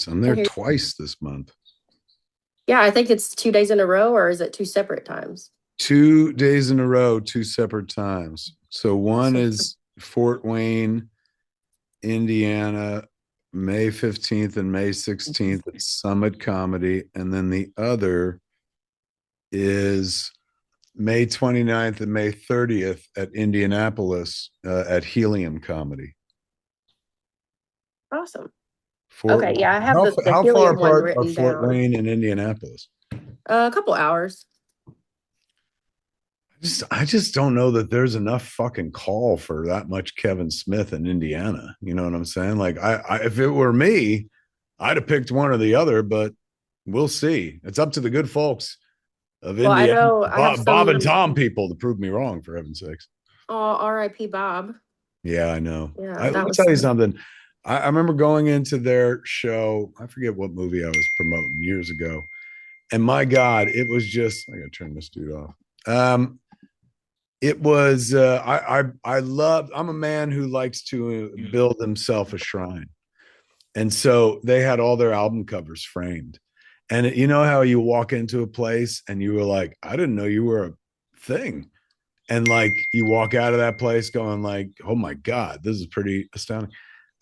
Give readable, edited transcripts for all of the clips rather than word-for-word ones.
I'm there twice this month. Yeah, I think it's 2 days in a row, or is it two separate times? 2 days in a row, two separate times. So one Awesome. is Fort Wayne, Indiana, May 15th and May 16th at Summit Comedy. And then the other is May 29th and May 30th at Indianapolis at Helium Comedy. Awesome. Fort, Okay, yeah, I have the how far helium one apart are written Fort down. Wayne and Indianapolis? A couple hours. I just don't know that there's enough fucking call for that much Kevin Smith in Indiana. You know what I'm saying? Like, if it were me, I'd have picked one or the other, but we'll see. It's up to the good folks of Well, I Indiana, know I have Bob some. and Tom people to prove me wrong, for heaven's sakes. Oh, R.I.P. Bob. Yeah, I know. Yeah, Let that me was tell you sad. something. I remember going into their show. I forget what movie I was promoting years ago. And my God, it was just, I gotta turn this dude off. It was I love, I'm a man who likes to build himself a shrine. And so they had all their album covers framed. And you know how you walk into a place and you were like, I didn't know you were a thing. And like you walk out of that place going like, oh my God, this is pretty astounding.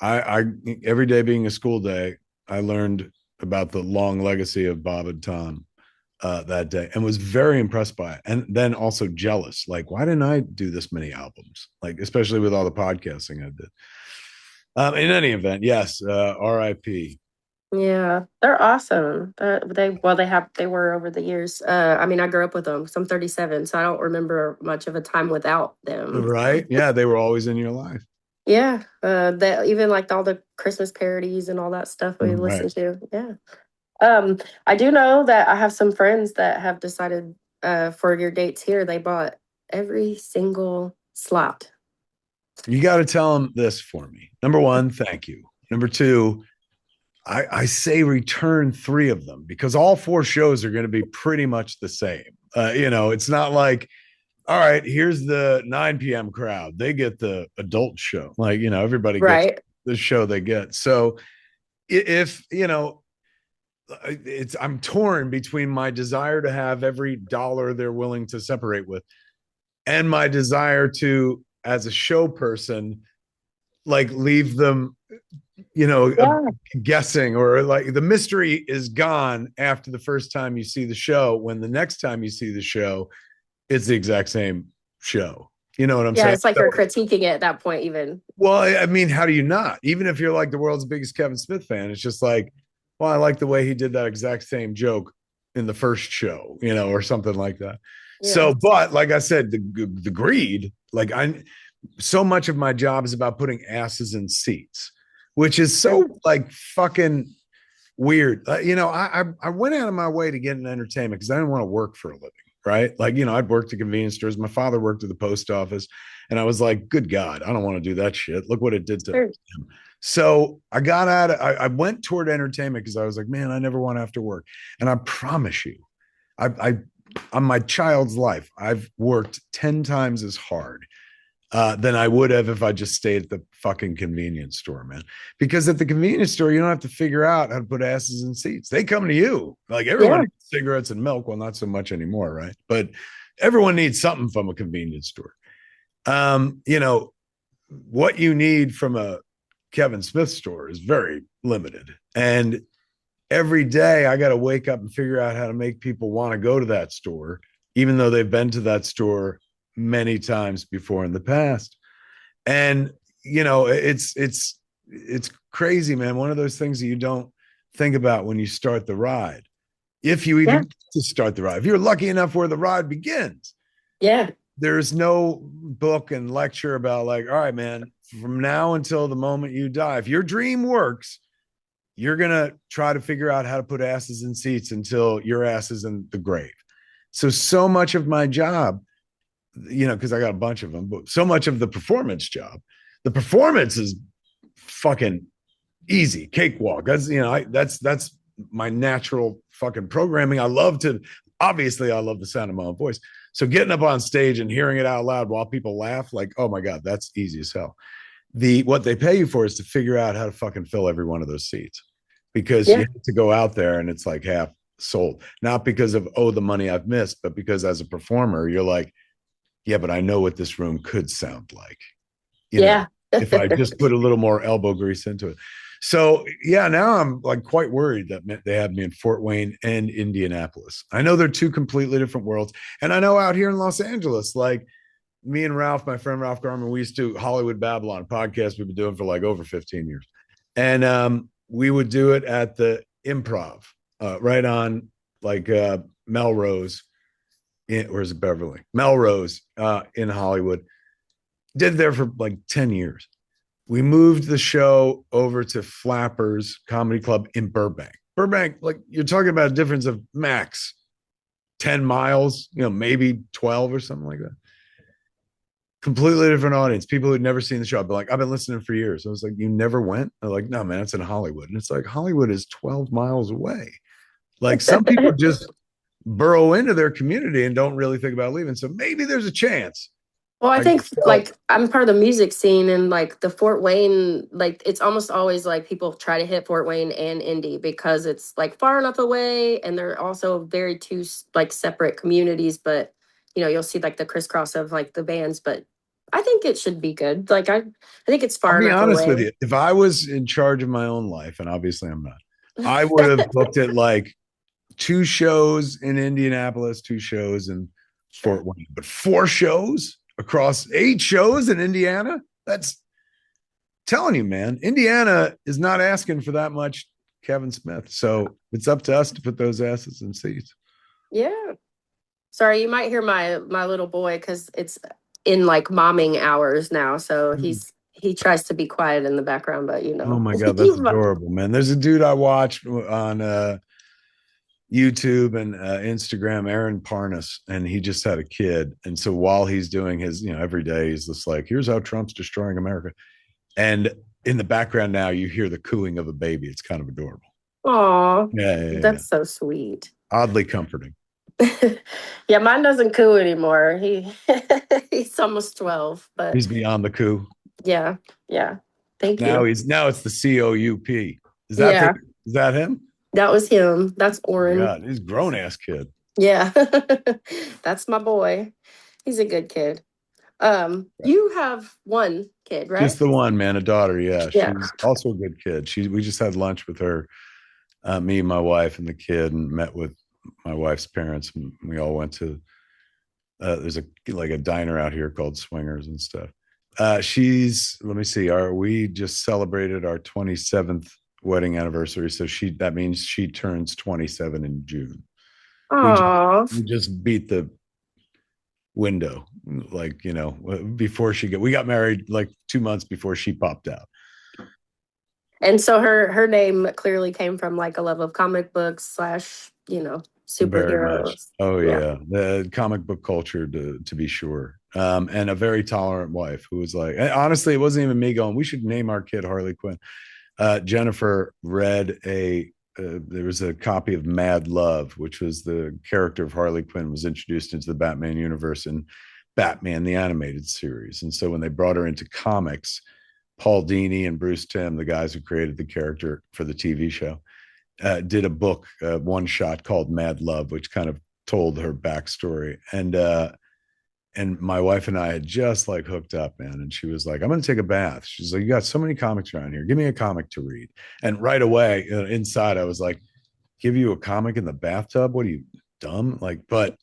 I every day being a school day, I learned about the long legacy of Bob and Tom that day and was very impressed by it. And then also jealous. Like, why didn't I do this many albums? Like, especially with all the podcasting I did. In any event, yes, RIP. Yeah, they're awesome. They were over the years. I mean, I grew up with them. So I'm 37, so I don't remember much of a time without them. Right? Yeah, they were always in your life. Yeah, that even like all the Christmas parodies and all that stuff we Right. listened to. Yeah. I do know that I have some friends that have decided for your dates here, they bought every single slot. You got to tell them this for me. Number one, thank you. Number two, I say return three of them because all four shows are going to be pretty much the same. It's not like, all right, here's the 9 p.m. crowd. They get the adult show. Like, everybody gets Right. the show they get. So if, I'm torn between my desire to have every dollar they're willing to separate with and my desire to, as a show person, like leave them Yeah. guessing, or like the mystery is gone after the first time you see the show, when the next time you see the show it's the exact same show. You know what I'm Yeah, saying? it's like So, you're critiquing it at that point, even. well, I mean, how do you not? Even if you're like the world's biggest Kevin Smith fan, it's just like, well, I like the way he did that exact same joke in the first show, or something like that. Yeah. So, but like I said, the greed, like so much of my job is about putting asses in seats, which is so like fucking weird. I went out of my way to get an entertainment because I didn't want to work for a living, right? Like, I'd worked at convenience stores. My father worked at the post office, and I was like, good God, I don't want to do that shit. Look what it did to him. So I got out. I went toward entertainment because I was like, man, I never want to have to work. And I promise you, I on my child's life, I've worked 10 times as hard than I would have if I just stayed at the fucking convenience store, man. Because at the convenience store, you don't have to figure out how to put asses in seats. They come to you. Like everyone Yeah. needs cigarettes and milk. Well, not so much anymore, right? But everyone needs something from a convenience store. What you need from a Kevin Smith store is very limited. And every day I got to wake up and figure out how to make people want to go to that store, even though they've been to that store many times before in the past. And it's crazy, man. One of those things that you don't think about when you start the ride, if you even Yeah. get to start the ride. If you're lucky enough where the ride begins, Yeah. there's no book and lecture about like, all right, man, from now until the moment you die, if your dream works, you're gonna try to figure out how to put asses in seats until your ass is in the grave. So much of my job, because I got a bunch of them, but so much of the performance is fucking easy, cakewalk. That's my natural fucking programming. Obviously I love the sound of my own voice. So getting up on stage and hearing it out loud while people laugh, like, oh my God, that's easy as hell. What they pay you for is to figure out how to fucking fill every one of those seats. because you Yeah. have to go out there and it's like half sold. Not because of, oh, the money I've missed, but because as a performer, you're like, yeah, but I know what this room could sound like, you know, Yeah. if I just put a little more elbow grease into it. So yeah, now I'm like quite worried that they have me in Fort Wayne and Indianapolis. I know they're two completely different worlds. And I know out here in Los Angeles, like me and Ralph, my friend Ralph Garman, we used to Hollywood Babylon podcast we've been doing for like over 15 years. And we would do it at the Improv, right on like Melrose, or is it Beverly? Melrose in Hollywood. Did there for like 10 years. We moved the show over to Flappers Comedy Club in Burbank. Burbank, like you're talking about a difference of max 10 miles, maybe 12 or something like that. Completely different audience. People who'd never seen the show. I'd be like, I've been listening for years. I was like, you never went? They're like, no, man, it's in Hollywood. And it's like, Hollywood is 12 miles away. Like some people just burrow into their community and don't really think about leaving. So maybe there's a chance. Well, I I think could tell. like I'm part of the music scene and like the Fort Wayne, like it's almost always like people try to hit Fort Wayne and Indy because it's like far enough away and they're also very two like separate communities, but you'll see like the crisscross of like the bands, but I think it should be good. Like I think it's I'll far be enough honest with away. you. If I was in charge of my own life, and obviously I'm not, I would have booked it like two shows in Indianapolis, two shows in Sure. Fort Wayne, but four shows across 8 shows in Indiana. That's telling you, man. Indiana is not asking for that much, Kevin Smith. So it's up to us to put those asses in seats. Yeah. Sorry, you might hear my little boy because it's in like momming hours now. So he tries to be quiet in the background, but Oh my God, that's he's adorable, man. There's a dude I watch on YouTube and Instagram, Aaron Parnas, and he just had a kid. And so while he's doing his, every day, he's just like, here's how Trump's destroying America. And in the background now, you hear the cooing of a baby. It's kind of adorable. aw, Yeah, yeah, yeah. that's so sweet. Oddly comforting. Yeah, mine doesn't coo anymore. He's almost 12, but He's beyond the coo. yeah, yeah. Thank Now you. it's the COUP. Is that Yeah, is that him? that was him. That's Oh my Oren. God, he's a grown ass kid. Yeah. That's my boy. He's a good kid. You have one kid, right? Just the one, man, a daughter. Yeah, Yeah. she's also a good kid. We just had lunch with her, me, my wife, and the kid, and met with my wife's parents. And we all went to there's a diner out here called Swingers and stuff. She's let me see. We just celebrated our 27th wedding anniversary, so that means she turns 27 in June. We just, Aw. we just beat the window, like before we got married like 2 months before she popped out. And so her name clearly came from like a love of comic books slash, Very much. superheroes. Oh Yeah. yeah, the comic book culture to be sure. And a very tolerant wife who was like, honestly, it wasn't even me going, we should name our kid Harley Quinn. Jennifer read there was a copy of Mad Love, which was the character of Harley Quinn was introduced into the Batman universe in Batman the animated series. And so when they brought her into comics, Paul Dini and Bruce Timm, the guys who created the character for the TV show, did a book, one shot called Mad Love, which kind of told her backstory. And my wife and I had just like hooked up, man. And she was like, I'm going to take a bath. She's like, you got so many comics around here. Give me a comic to read. And right away, inside, I was like, give you a comic in the bathtub? What are you, dumb? Like, but,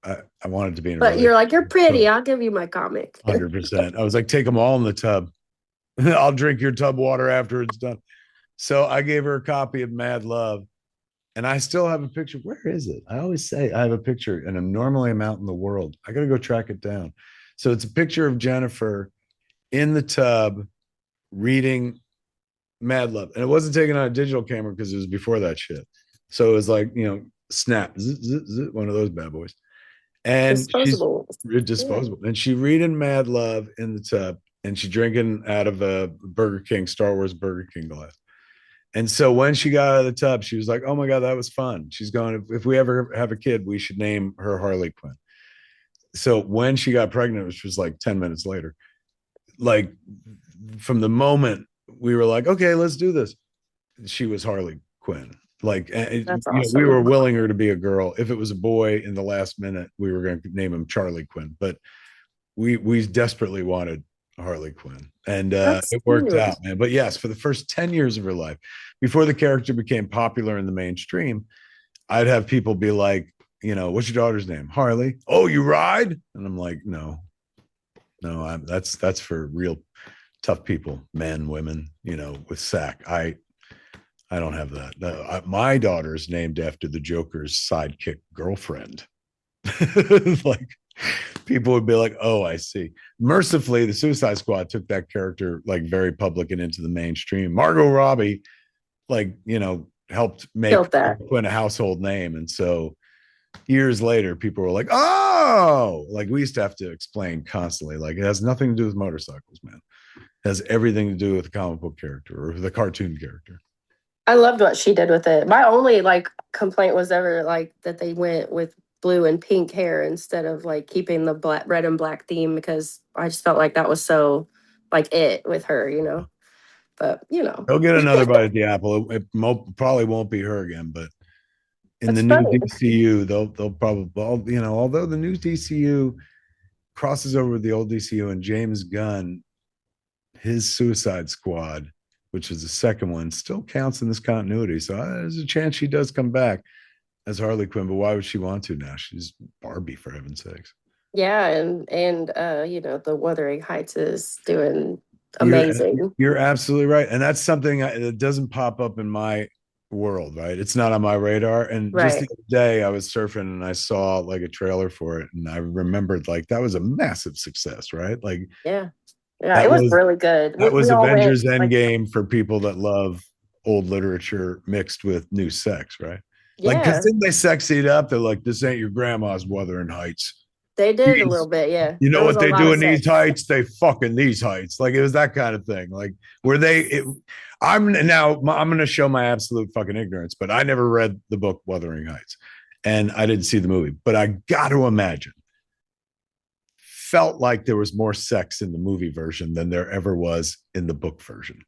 I wanted to be in a But you're like, you're relationship. pretty. So I'll give you my comic. 100%. I was like, take them all in the tub. I'll drink your tub water after it's done. So I gave her a copy of Mad Love. And I still have a picture. Where is it? I always say I have a picture, and normally I'm out in the world. I got to go track it down. So it's a picture of Jennifer in the tub reading Mad Love. And it wasn't taken on a digital camera because it was before that shit. So it was like, snap, one of those bad boys. And she's Disposable. Yeah. disposable. And she reading Mad Love in the tub, and she drinking out of a Burger King, Star Wars Burger King glass. And so when she got out of the tub, she was like, "Oh my God, that was fun." She's going, if we ever have a kid, we should name her Harley Quinn. So when she got pregnant, which was like 10 minutes later, like from the moment we were like, okay, let's do this. she was Harley Quinn. Like, That's we awesome. were willing her to be a girl. If it was a boy in the last minute, we were going to name him Charlie Quinn. But we desperately wanted Harley Quinn, and That's it worked cute. out, man. But yes, for the first 10 years of her life, before the character became popular in the mainstream, I'd have people be like, what's your daughter's name? Harley. Oh, you ride? And I'm like, no, no, that's for real tough people, men, women, with sack. I don't have that. No, my daughter's named after the Joker's sidekick girlfriend. Like, people would be like, "Oh, I see." Mercifully, the Suicide Squad took that character like very public and into the mainstream. Margot Robbie, like, helped make Killed that. Quinn a household name, and so years later, people were like, "Oh!" Like, we used to have to explain constantly, like, it has nothing to do with motorcycles, man. It has everything to do with the comic book character or the cartoon character. I loved what she did with it. My only like complaint was ever like that they went with blue and pink hair instead of like keeping the black, red and black theme because I just felt like that was so like it with her, you know. But you know, They'll get another bite at the apple. Probably won't be her again, but in the it's new funny. DCU, they'll probably, although the new DCU crosses over with the old DCU, and James Gunn, his Suicide Squad, which is the second one, still counts in this continuity. So there's a chance she does come back as Harley Quinn, but why would she want to now? She's Barbie, for heaven's sakes. Yeah, and you know, the Wuthering Heights is doing You're amazing. you're absolutely right, and that's something that doesn't pop up in my world, right? It's not on my radar. And just the Right. other day, I was surfing and I saw like a trailer for it, and I remembered like that was a massive success, right? Like Yeah. Yeah, it that was was really good. that We was all went Avengers like Endgame for people that love old literature mixed with new sex, right? Like, because yeah, then they sexy it up. They're like, "This ain't your grandma's Wuthering Heights." they did a little Jeez. bit, yeah. You know There was what a they lot do of in these sex. heights? They fucking these heights. Like, it was that kind of thing. Like, where I'm going to show my absolute fucking ignorance, but I never read the book Wuthering Heights, and I didn't see the movie. But I got to imagine, felt like there was more sex in the movie version than there ever was in the book version.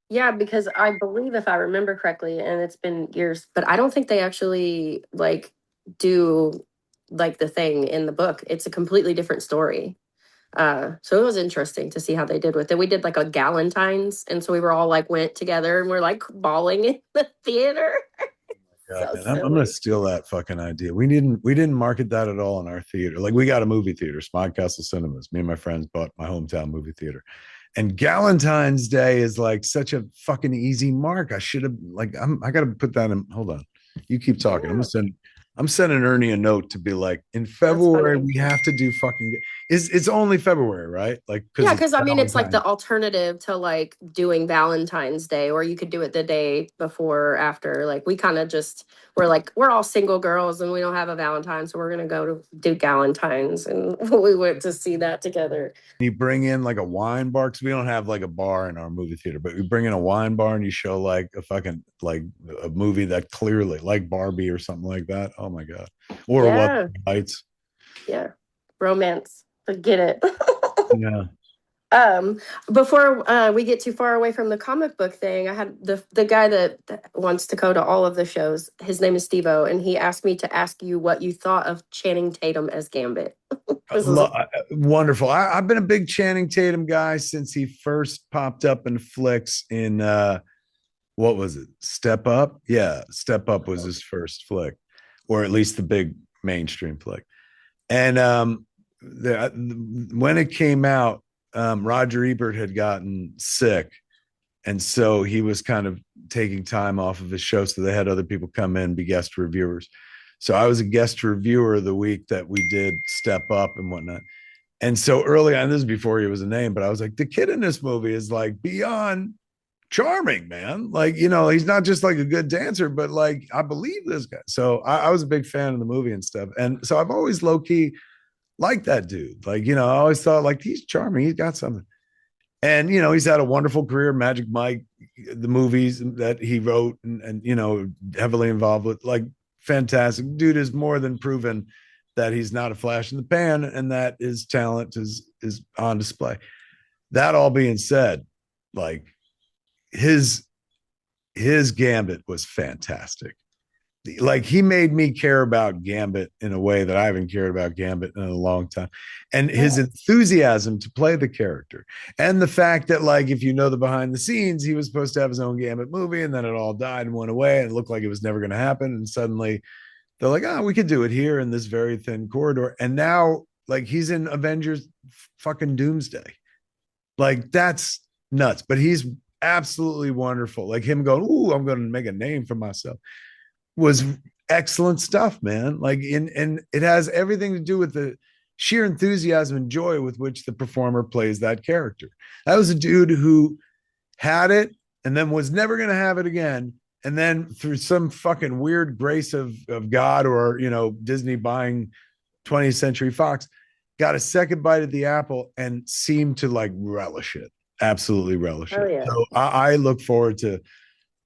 Yeah, because I believe if I remember correctly, and it's been years, but I don't think they actually like do like the thing in the book. It's a completely different story. So it was interesting to see how they did with it. We did like a Galentine's, and so we were all like went together and we're like bawling in the theater. God, So man, I'm gonna silly. steal that fucking idea. We didn't market that at all in our theater. Like, we got a movie theater, Smodcastle Cinemas. Me and my friends bought my hometown movie theater. And Galentine's Day is like such a fucking easy mark. I should have like I gotta put that in. Hold on. You keep talking. Yeah, I'm sending Ernie a note to be like, in that's February funny. we have to do fucking it's only February, right? Like, because Yeah, it's because I mean, it's like Valentine's. the alternative to like doing Valentine's Day, or you could do it the day before or after. Like, we kind of just, we're like, we're all single girls and we don't have a Valentine. So we're going to go to do Galentine's. And we went to see that together. You bring in like a wine bar, because we don't have like a bar in our movie theater, but we bring in a wine bar and you show like a fucking like a movie that clearly like Barbie or something like that. Oh my god. Or what Yeah. Heights. Yeah. Romance. Forget it. Yeah. Um, before we get too far away from the comic book thing, I had the guy that wants to go to all of the shows. His name is Stevo, and he asked me to ask you what you thought of Channing Tatum as Gambit. This is Wonderful. I've been a big Channing Tatum guy since he first popped up in flicks in what was it? Step Up? Yeah, Step Up was his first flick, or at least the big mainstream flick. And when it came out, Roger Ebert had gotten sick, and so he was kind of taking time off of his show. So they had other people come in, be guest reviewers. So I was a guest reviewer the week that we did Step Up and whatnot. And so early on, this is before he was a name, but I was like, the kid in this movie is like beyond charming, man. Like, he's not just like a good dancer, but like, I believe this guy. So I was a big fan of the movie and stuff. And so I've always low key liked that dude. Like, I always thought like he's charming. He's got something. And, he's had a wonderful career. Magic Mike, the movies that he wrote and heavily involved with, like, fantastic. Dude is more than proven that he's not a flash in the pan and that his talent is on display. That all being said, like, his his Gambit was fantastic. Like he made me care about Gambit in a way that I haven't cared about Gambit in a long time. And his Yeah. enthusiasm to play the character, and the fact that, like, if you know the behind the scenes, he was supposed to have his own Gambit movie, and then it all died and went away, and it looked like it was never going to happen. And suddenly they're like, oh, we could do it here in this very thin corridor. And now, like, he's in Avengers fucking Doomsday. Like, that's nuts. But he's absolutely wonderful. Like him going, ooh, I'm going to make a name for myself was excellent stuff, man. Like, and it has everything to do with the sheer enthusiasm and joy with which the performer plays that character. That was a dude who had it and then was never going to have it again. And then through some fucking weird grace of God, or, you know, Disney buying 20th Century Fox, got a second bite at the apple and seemed to like relish it. Absolutely relish Oh it. yeah. So I look forward to,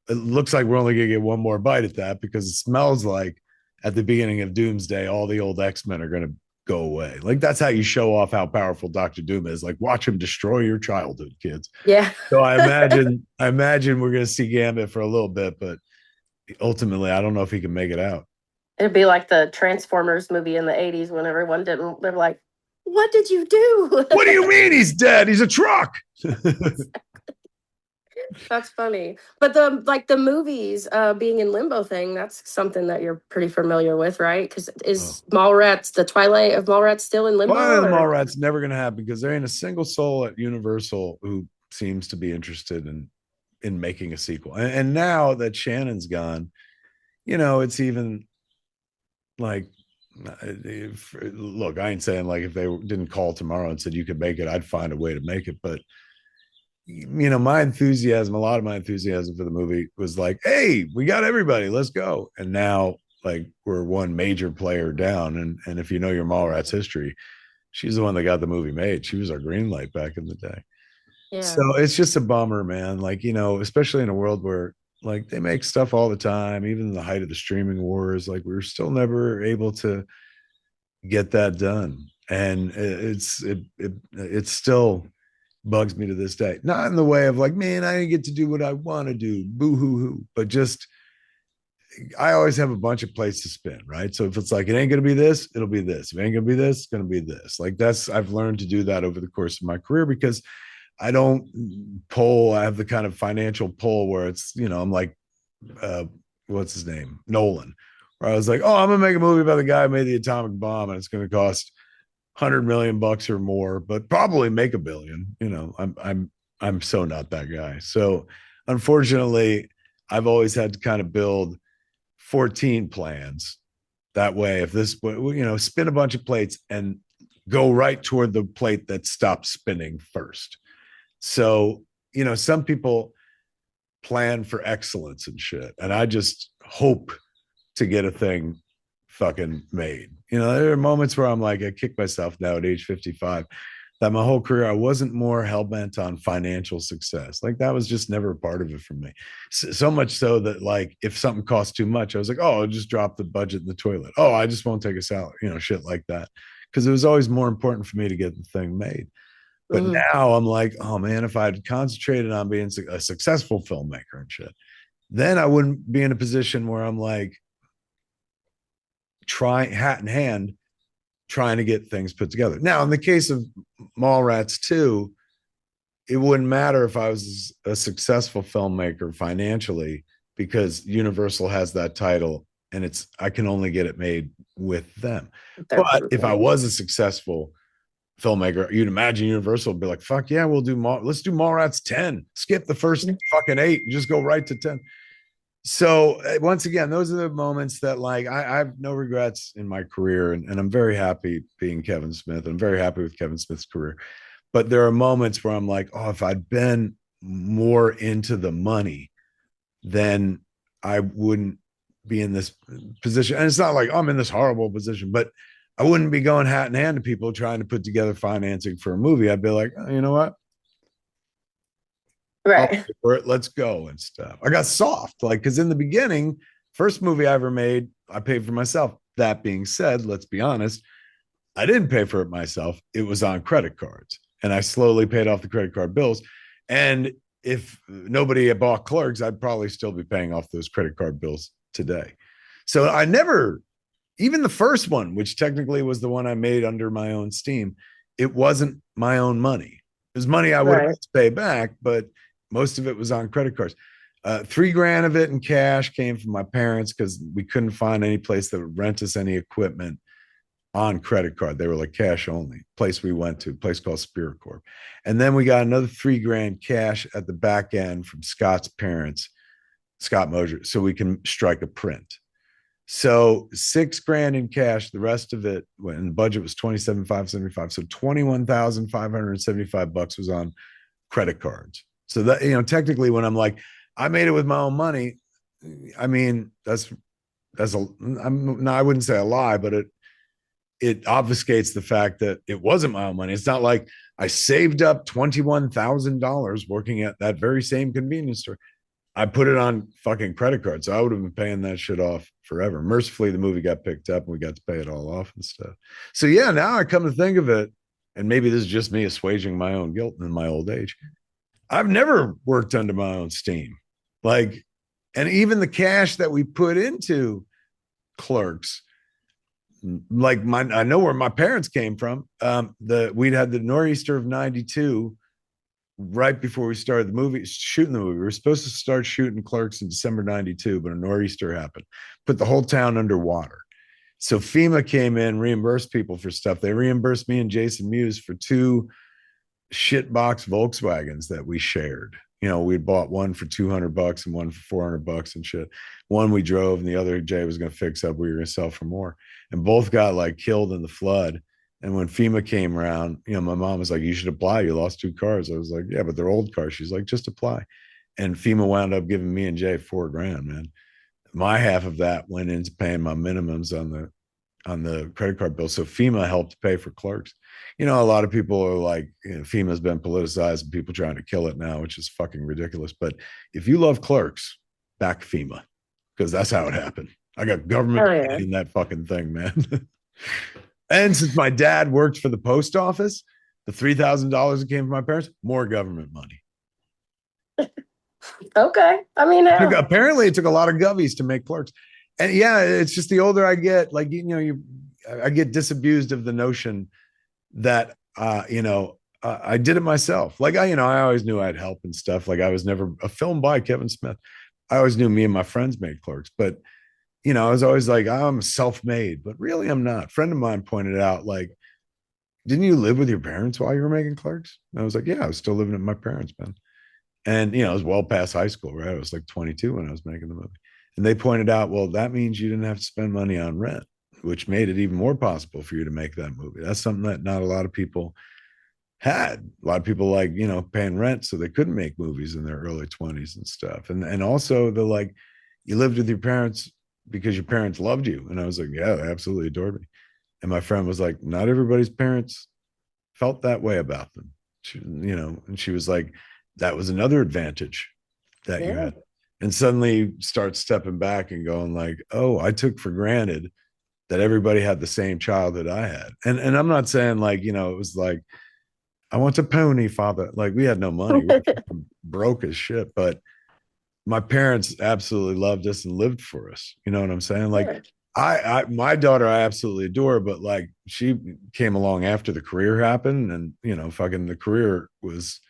it looks like we're only going to get one more bite at that, because it smells like at the beginning of Doomsday, all the old X-Men are going to go away. Like, that's how you show off how powerful Dr. Doom is. Like, watch him destroy your childhood, kids. Yeah. So I imagine we're going to see Gambit for a little bit, but ultimately, I don't know if he can make it out. It'd be like the Transformers movie in the 80s when everyone didn't, they're like, what did you do? What do you mean he's dead? He's a truck. That's funny. But the movies being in limbo thing, that's something that you're pretty familiar with, right? Because Oh. is Mallrats, the Twilight of Mallrats, still in limbo? One of the Or Mallrats never going to happen, because there ain't a single soul at Universal who seems to be interested in making a sequel. And now that Shannon's gone, you know, it's even like, look, I ain't saying like if they didn't call tomorrow and said you could make it, I'd find a way to make it. But, you know, my enthusiasm, a lot of my enthusiasm for the movie was like, hey, we got everybody, let's go. And now, like, we're one major player down. And if you know your Mallrats history, she's the one that got the movie made. She was our green light back in the day. So yeah. it's just a bummer, man. Like, you know, especially in a world where, like, they make stuff all the time, even in the height of the streaming wars, like, we were still never able to get that done. And it still bugs me to this day. Not in the way of like, man, I didn't get to do what I want to do, boo hoo hoo, but just, I always have a bunch of plates to spin, right? So if it's like, it ain't gonna be this, it'll be this. If it ain't gonna be this, it's gonna be this. Like, that's, I've learned to do that over the course of my career, because I don't pull, I have the kind of financial pull where it's, you know, I'm like, uh, what's his name? Nolan, where I was like, oh, I'm gonna make a movie about the guy who made the atomic bomb, and it's gonna cost 100 million bucks or more, but probably make a billion. You know, I'm so not that guy. So unfortunately, I've always had to kind of build 14 plans. That way, if this, you know, spin a bunch of plates and go right toward the plate that stopped spinning first. So, you know, some people plan for excellence and shit, and I just hope to get a thing fucking made. You know, there are moments where I'm like, I kick myself now at age 55 that my whole career I wasn't more hell-bent on financial success. Like, that was just never a part of it for me. So much so that, like, if something costs too much, I was like, oh, I'll just drop the budget in the toilet. Oh, I just won't take a salary, you know, shit like that. Because it was always more important for me to get the thing made. But Mhm. now I'm like, oh man, if I'd concentrated on being a successful filmmaker and shit, then I wouldn't be in a position where I'm like, trying hat in hand, trying to get things put together. Now, in the case of Mallrats 2, it wouldn't matter if I was a successful filmmaker financially, because Universal has that title, and it's, I can only get it made with them. Their But if I permission. was a successful filmmaker, you'd imagine Universal would be like, fuck yeah, let's do Mallrats 10. Skip the first fucking 8 and just go right to 10. So once again, those are the moments that, like, I have no regrets in my career, and I'm very happy being Kevin Smith. I'm very happy with Kevin Smith's career. But there are moments where I'm like, oh, if I'd been more into the money, then I wouldn't be in this position. And it's not like, oh, I'm in this horrible position, but I wouldn't be going hat in hand to people trying to put together financing for a movie. I'd be like, oh, you know what? I'll Right. pay for it. Let's go and stuff. I got soft, like, because in the beginning, first movie I ever made, I paid for myself. That being said, let's be honest, I didn't pay for it myself. It was on credit cards, and I slowly paid off the credit card bills. And if nobody had bought Clerks, I'd probably still be paying off those credit card bills today. So I never, even the first one, which technically was the one I made under my own steam, it wasn't my own money. It was money I would have Right. had to pay back, but most of it was on credit cards. $3,000 of it in cash came from my parents because we couldn't find any place that would rent us any equipment on credit card. They were like cash only. Place we went to, a place called Spirit Corp. And then we got another $3,000 cash at the back end from Scott's parents, Scott Mosier, so we can strike a print. So $6,000 in cash. The rest of it, when the budget was 27,575, so 21,575 bucks was on credit cards. So that, technically, when I'm like, I made it with my own money. I mean, that's a. No, I wouldn't say a lie, but it obfuscates the fact that it wasn't my own money. It's not like I saved up $21,000 working at that very same convenience store. I put it on fucking credit cards. So I would have been paying that shit off forever. Mercifully, the movie got picked up and we got to pay it all off and stuff. So yeah, now I come to think of it, and maybe this is just me assuaging my own guilt in my old age. I've never worked under my own steam. Like, and even the cash that we put into Clerks, like I know where my parents came from. We'd had the nor'easter of '92 right before we started the movie, shooting the movie. We were supposed to start shooting Clerks in December '92, but a nor'easter happened, put the whole town underwater. So FEMA came in, reimbursed people for stuff. They reimbursed me and Jason Mewes for two shitbox Volkswagens that we shared. We'd bought one for $200 and one for $400 and shit. One we drove, and the other Jay was going to fix up. We were going to sell for more, and both got like killed in the flood. And when FEMA came around, my mom was like, "You should apply. You lost two cars." I was like, "Yeah, but they're old cars." She's like, "Just apply." And FEMA wound up giving me and Jay $4,000, man. My half of that went into paying my minimums on the credit card bill. So FEMA helped pay for Clerks. A lot of people are like, FEMA's been politicized and people trying to kill it now, which is fucking ridiculous. But if you love Clerks, back FEMA, because that's how it happened. I got government Oh money yeah. in that fucking thing, man. And since my dad worked for the post office, the $3,000 that came from my parents, more government money. Okay. I mean, yeah. Apparently, it took a lot of govies to make Clerks. And yeah, it's just the older I get, like, I get disabused of the notion that, I did it myself. Like, I always knew I'd help and stuff. Like, I was never a film by Kevin Smith. I always knew me and my friends made Clerks, but I was always like, oh, I'm self-made, but really I'm not. A friend of mine pointed out, like, didn't you live with your parents while you were making Clerks? And I was like, yeah, I was still living with my parents, man. And, it was well past high school, right? I was like 22 when I was making the movie. And they pointed out, well, that means you didn't have to spend money on rent, which made it even more possible for you to make that movie. That's something that not a lot of people had. A lot of people like, paying rent so they couldn't make movies in their early 20s and stuff. And also the like, you lived with your parents because your parents loved you. And I was like, yeah, they absolutely adored me. And my friend was like, not everybody's parents felt that way about them. And she was like, that was another advantage that you Yeah. had. And suddenly start stepping back and going like, oh, I took for granted that everybody had the same childhood I had. And I'm not saying like, it was like, I want a pony, father. Like, we had no money. We were broke as shit. But my parents absolutely loved us and lived for us. You know what I'm saying? Like, Yeah. my daughter, I absolutely adore, but like, she came along after the career happened, and fucking the career was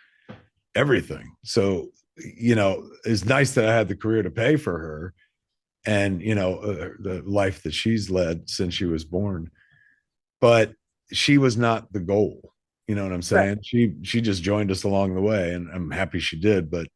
everything. So, it's nice that I had the career to pay for her, and the life that she's led since she was born. But she was not the goal. You know what I'm Right. saying? She just joined us along the way, and I'm happy she did. But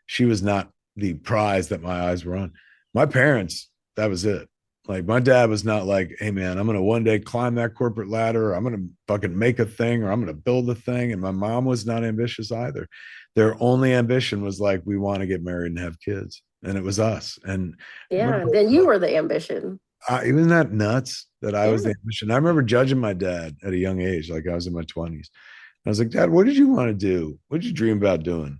she was not the prize that my eyes were on. My parents, that was it. Like, my dad was not like, hey man, I'm gonna one day climb that corporate ladder, or I'm gonna fucking make a thing, or I'm gonna build a thing. And my mom was not ambitious either. Their only ambition was like, we want to get married and have kids. And it was us. And I Yeah. remember, Then you were the ambition. even that nuts that I was Yeah. the ambition. I remember judging my dad at a young age, like I was in my 20s. I was like, Dad, what did you want to do? What did you dream about doing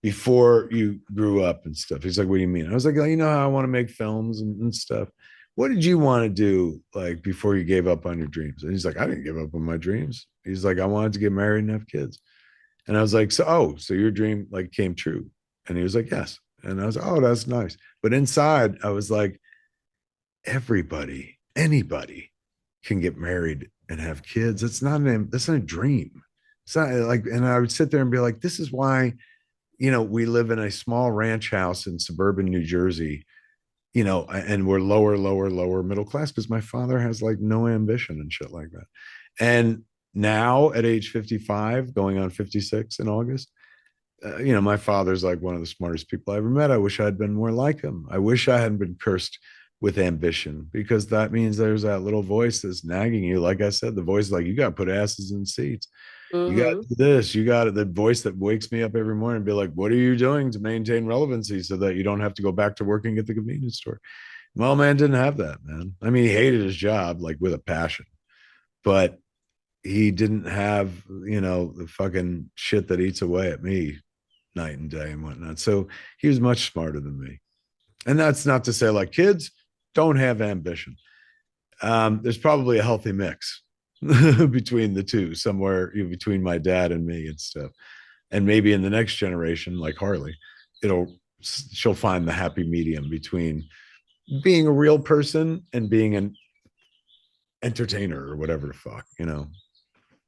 before you grew up and stuff? He's like, what do you mean? I was like, oh, you know how I want to make films and stuff. What did you want to do like before you gave up on your dreams? And he's like, I didn't give up on my dreams. He's like, I wanted to get married and have kids. And I was like, so your dream like came true. And he was like, yes. And I was like, oh, that's nice. But inside, I was like, everybody, anybody can get married and have kids. That's not a dream. It's not like, and I would sit there and be like, this is why, we live in a small ranch house in suburban New Jersey, and we're lower middle class because my father has like no ambition and shit like that. And now at age 55, going on 56 in August, my father's like one of the smartest people I ever met. I wish I had been more like him. I wish I hadn't been cursed with ambition, because that means there's that little voice that's nagging you. Like I said, the voice is like, you got to put asses in seats. You got Mm-hmm. to do this. You got the voice that wakes me up every morning and be like, what are you doing to maintain relevancy so that you don't have to go back to working at the convenience store? Well, man didn't have that, man. I mean, he hated his job like with a passion, but he didn't have, the fucking shit that eats away at me night and day and whatnot. So he was much smarter than me. And that's not to say like kids don't have ambition. There's probably a healthy mix between the two, somewhere between my dad and me and stuff. And maybe in the next generation, like Harley, she'll find the happy medium between being a real person and being an entertainer or whatever the fuck.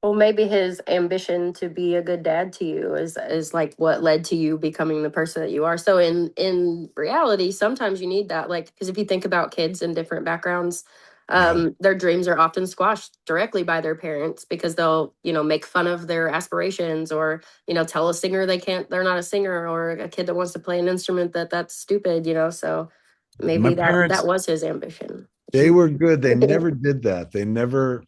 Well, maybe his ambition to be a good dad to you is like what led to you becoming the person that you are. So in reality, sometimes you need that, like, because if you think about kids in different backgrounds, Yeah. their dreams are often squashed directly by their parents because they'll, make fun of their aspirations, or tell a singer they're not a singer, or a kid that wants to play an instrument that's stupid. So My maybe that parents, was his ambition. they were good. They never did that. They never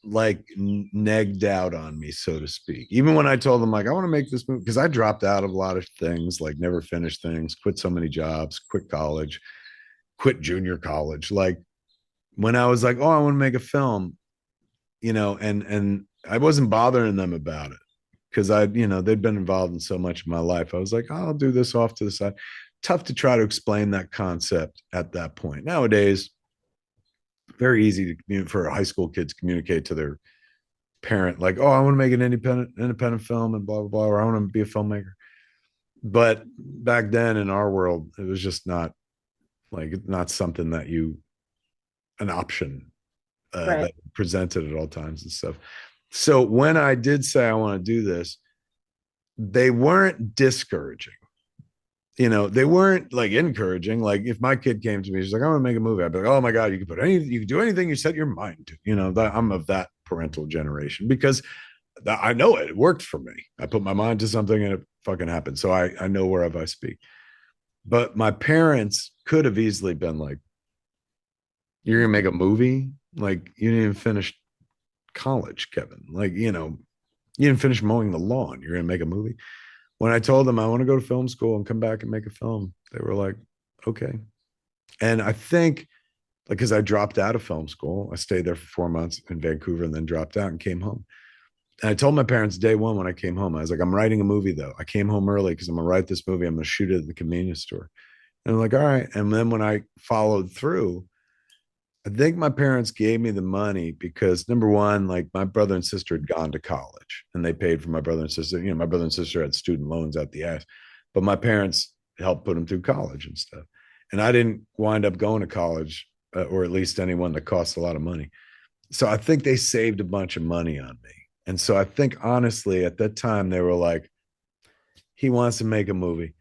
like negged out on me, so to speak. Even when I told them like I want to make this movie, because I dropped out of a lot of things, like never finished things, quit so many jobs, quit college, quit junior college. Like when I was like, oh, I want to make a film, and I wasn't bothering them about it because they'd been involved in so much of my life. I was like, oh, I'll do this off to the side. Tough to try to explain that concept at that point. Nowadays, very easy for high school kids to communicate to their parent like, oh, I want to make an independent film and blah blah blah, or I want to be a filmmaker. But back then in our world, it was just not something that an option Right. that presented at all times and stuff. So when I did say I want to do this, they weren't discouraging. They weren't like encouraging. Like if my kid came to me, she's like, I want to make a movie. I'd be like, oh my God, you can do anything you set your mind to. I'm of that parental generation because I know it worked for me. I put my mind to something and it fucking happened. So I know wherever I speak. But my parents could have easily been like, you're gonna make a movie? Like you didn't even finish college, Kevin. Like, you didn't finish mowing the lawn. You're gonna make a movie. When I told them I want to go to film school and come back and make a film, they were like, okay. And I think because I dropped out of film school, I stayed there for 4 months in Vancouver and then dropped out and came home. And I told my parents day one when I came home, I was like, I'm writing a movie though. I came home early because I'm gonna write this movie. I'm gonna shoot it at the convenience store. And I'm like, all right. And then when I followed through, I think my parents gave me the money because number one, like my brother and sister had gone to college and they paid for my brother and sister. My brother and sister had student loans out the ass, but my parents helped put them through college and stuff. And I didn't wind up going to college, or at least anyone that cost a lot of money. So I think they saved a bunch of money on me. And so I think honestly, at that time, they were like, he wants to make a movie.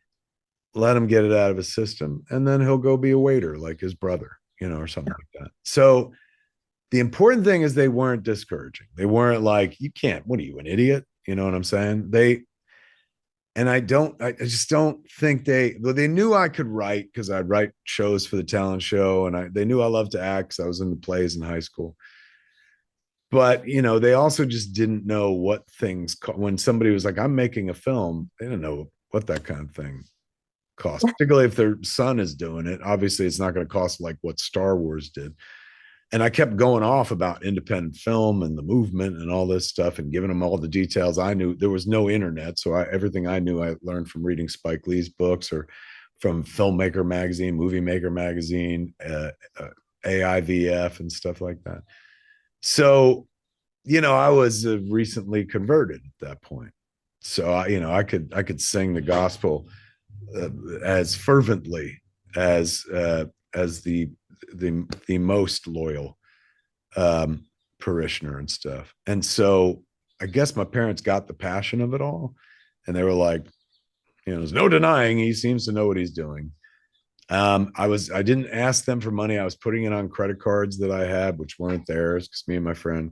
Let him get it out of his system. And then he'll go be a waiter like his brother, or something like that. So the important thing is they weren't discouraging. They weren't like, you can't, what are you, an idiot? You know what I'm saying? I just don't think they knew I could write because I'd write shows for the talent show. And they knew I loved to act because I was in the plays in high school. But they also just didn't know what things when somebody was like, I'm making a film, they didn't know what that kind of thing cost, particularly if their son is doing it. Obviously it's not going to cost like what Star Wars did. And I kept going off about independent film and the movement and all this stuff and giving them all the details. I knew there was no internet, so everything I knew I learned from reading Spike Lee's books or from Filmmaker magazine, Movie Maker magazine, AIVF and stuff like that. So, I was recently converted at that point. So I could sing the gospel as fervently as the most loyal parishioner and stuff. And so I guess my parents got the passion of it all, and they were like, there's no denying he seems to know what he's doing. I didn't ask them for money. I was putting it on credit cards that I had, which weren't theirs, because me and my friend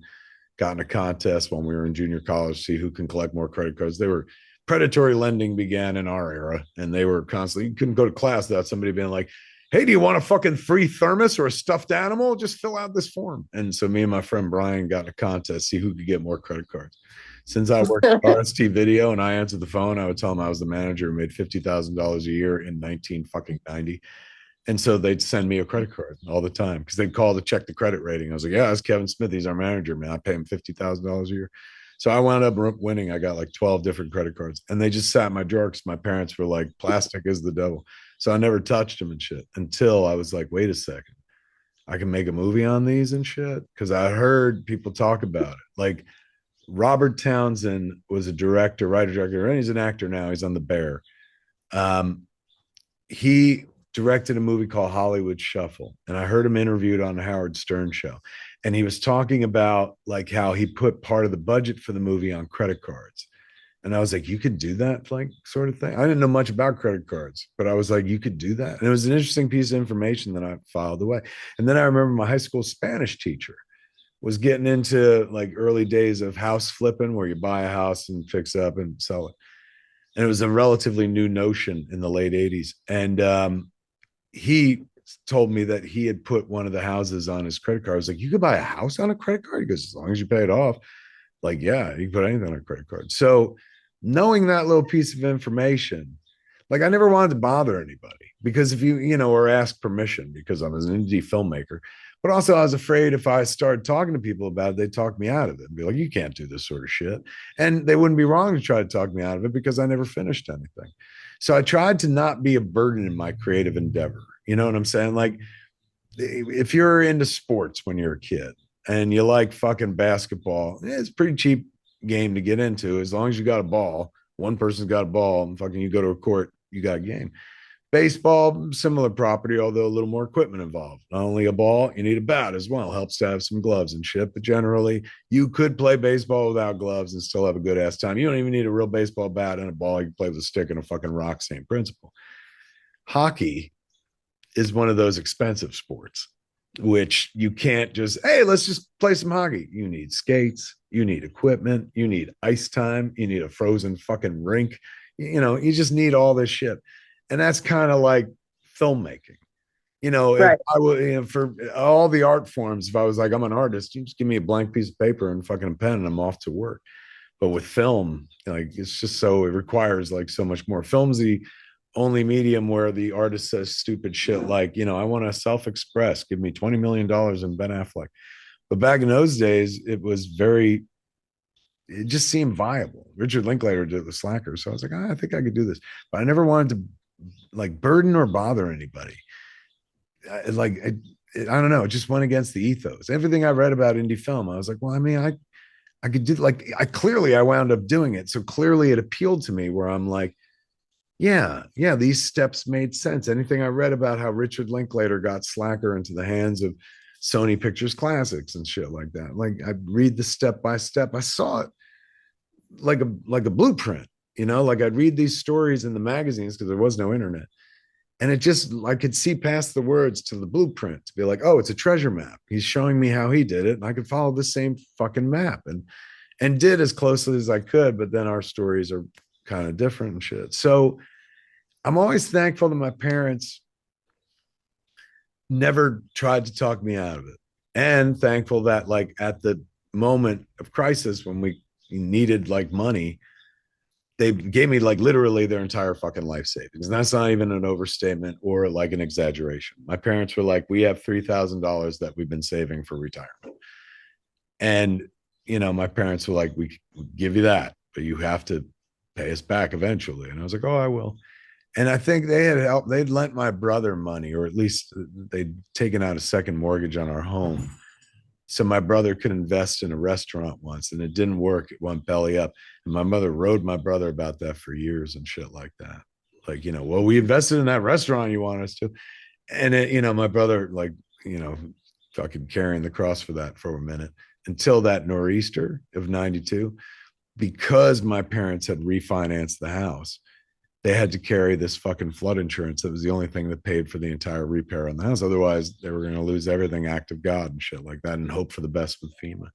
got in a contest when we were in junior college to see who can collect more credit cards. They were predatory lending began in our era, and they were constantly, you couldn't go to class without somebody being like, hey, do you want a fucking free thermos or a stuffed animal? Just fill out this form. And so me and my friend Brian got in a contest, see who could get more credit cards. Since I worked at RST Video and I answered the phone, I would tell them I was the manager who made $50,000 a year in 19 fucking 90. And so they'd send me a credit card all the time because they'd call to check the credit rating. I was like, yeah, that's Kevin Smith. He's our manager, man. I pay him $50,000 a year. So I wound up winning. I got like 12 different credit cards, and they just sat in my drawer because my parents were like, plastic is the devil. So I never touched them and shit until I was like, wait a second. I can make a movie on these and shit. Cause I heard people talk about it. Like Robert Townsend was a director, writer, director, and he's an actor now. He's on The Bear. Um, he directed a movie called Hollywood Shuffle, and I heard him interviewed on the Howard Stern show, and he was talking about like how he put part of the budget for the movie on credit cards. And I was like, you could do that, like sort of thing. I didn't know much about credit cards, but I was like, you could do that. And it was an interesting piece of information that I filed away. And then I remember my high school Spanish teacher was getting into like early days of house flipping, where you buy a house and fix it up and sell it. And it was a relatively new notion in the late 80s. And he told me that he had put one of the houses on his credit card. I was like, you could buy a house on a credit card? He goes, as long as you pay it off. Like, yeah, you can put anything on a credit card. So knowing that little piece of information, like I never wanted to bother anybody because if or ask permission because I'm an indie filmmaker. But also I was afraid if I started talking to people about it, they'd talk me out of it and be like, you can't do this sort of shit. And they wouldn't be wrong to try to talk me out of it because I never finished anything. So I tried to not be a burden in my creative endeavor. You know what I'm saying? Like if you're into sports when you're a kid and you like fucking basketball, it's a pretty cheap game to get into as long as you got a ball. One person's got a ball and fucking you go to a court, you got a game. Baseball, similar property, although a little more equipment involved. Not only a ball, you need a bat as well. Helps to have some gloves and shit. But generally, you could play baseball without gloves and still have a good ass time. You don't even need a real baseball bat and a ball. You can play with a stick and a fucking rock, same principle. Hockey is one of those expensive sports, which you can't just, hey, let's just play some hockey. You need skates, you need equipment, you need ice time, you need a frozen fucking rink. You just need all this shit. And that's kind of like filmmaking. If Right. I would, for all the art forms, if I was like, I'm an artist, you just give me a blank piece of paper and fucking a pen and I'm off to work. But with film, like it's just so, it requires like so much more. Film's the only medium where the artist says stupid shit like, I want to self-express, give me $20 million in Ben Affleck. But back in those days, it just seemed viable. Richard Linklater did the Slacker. So I was like, I think I could do this. But I never wanted to like burden or bother anybody. I don't know. It just went against the ethos. Everything I read about indie film, I was like, well, I mean, I could do like, I wound up doing it. So clearly it appealed to me where I'm like, yeah, these steps made sense. Anything I read about how Richard Linklater got Slacker into the hands of Sony Pictures Classics and shit like that. Like I read the step by step. I saw it like a blueprint, like I'd read these stories in the magazines because there was no internet. And it just, I could see past the words to the blueprint to be like, oh, it's a treasure map. He's showing me how he did it. And I could follow the same fucking map and did as closely as I could. But then our stories are kind of different and shit. So I'm always thankful that my parents never tried to talk me out of it. And thankful that like at the moment of crisis when we needed like money, they gave me like literally their entire fucking life savings. And that's not even an overstatement or like an exaggeration. My parents were like, we have $3,000 that we've been saving for retirement. And, my parents were like, we give you that, but you have to pay us back eventually. And I was like, oh, I will. And I think they had helped, they'd lent my brother money, or at least they'd taken out a second mortgage on our home so my brother could invest in a restaurant once, and it didn't work. It went belly up. And my mother rode my brother about that for years and shit like that. Like, well, we invested in that restaurant you want us to. And my brother, like, fucking carrying the cross for that for a minute until that nor'easter of 92, because my parents had refinanced the house. They had to carry this fucking flood insurance. That was the only thing that paid for the entire repair on the house. Otherwise, they were going to lose everything, act of God and shit like that, and hope for the best with FEMA.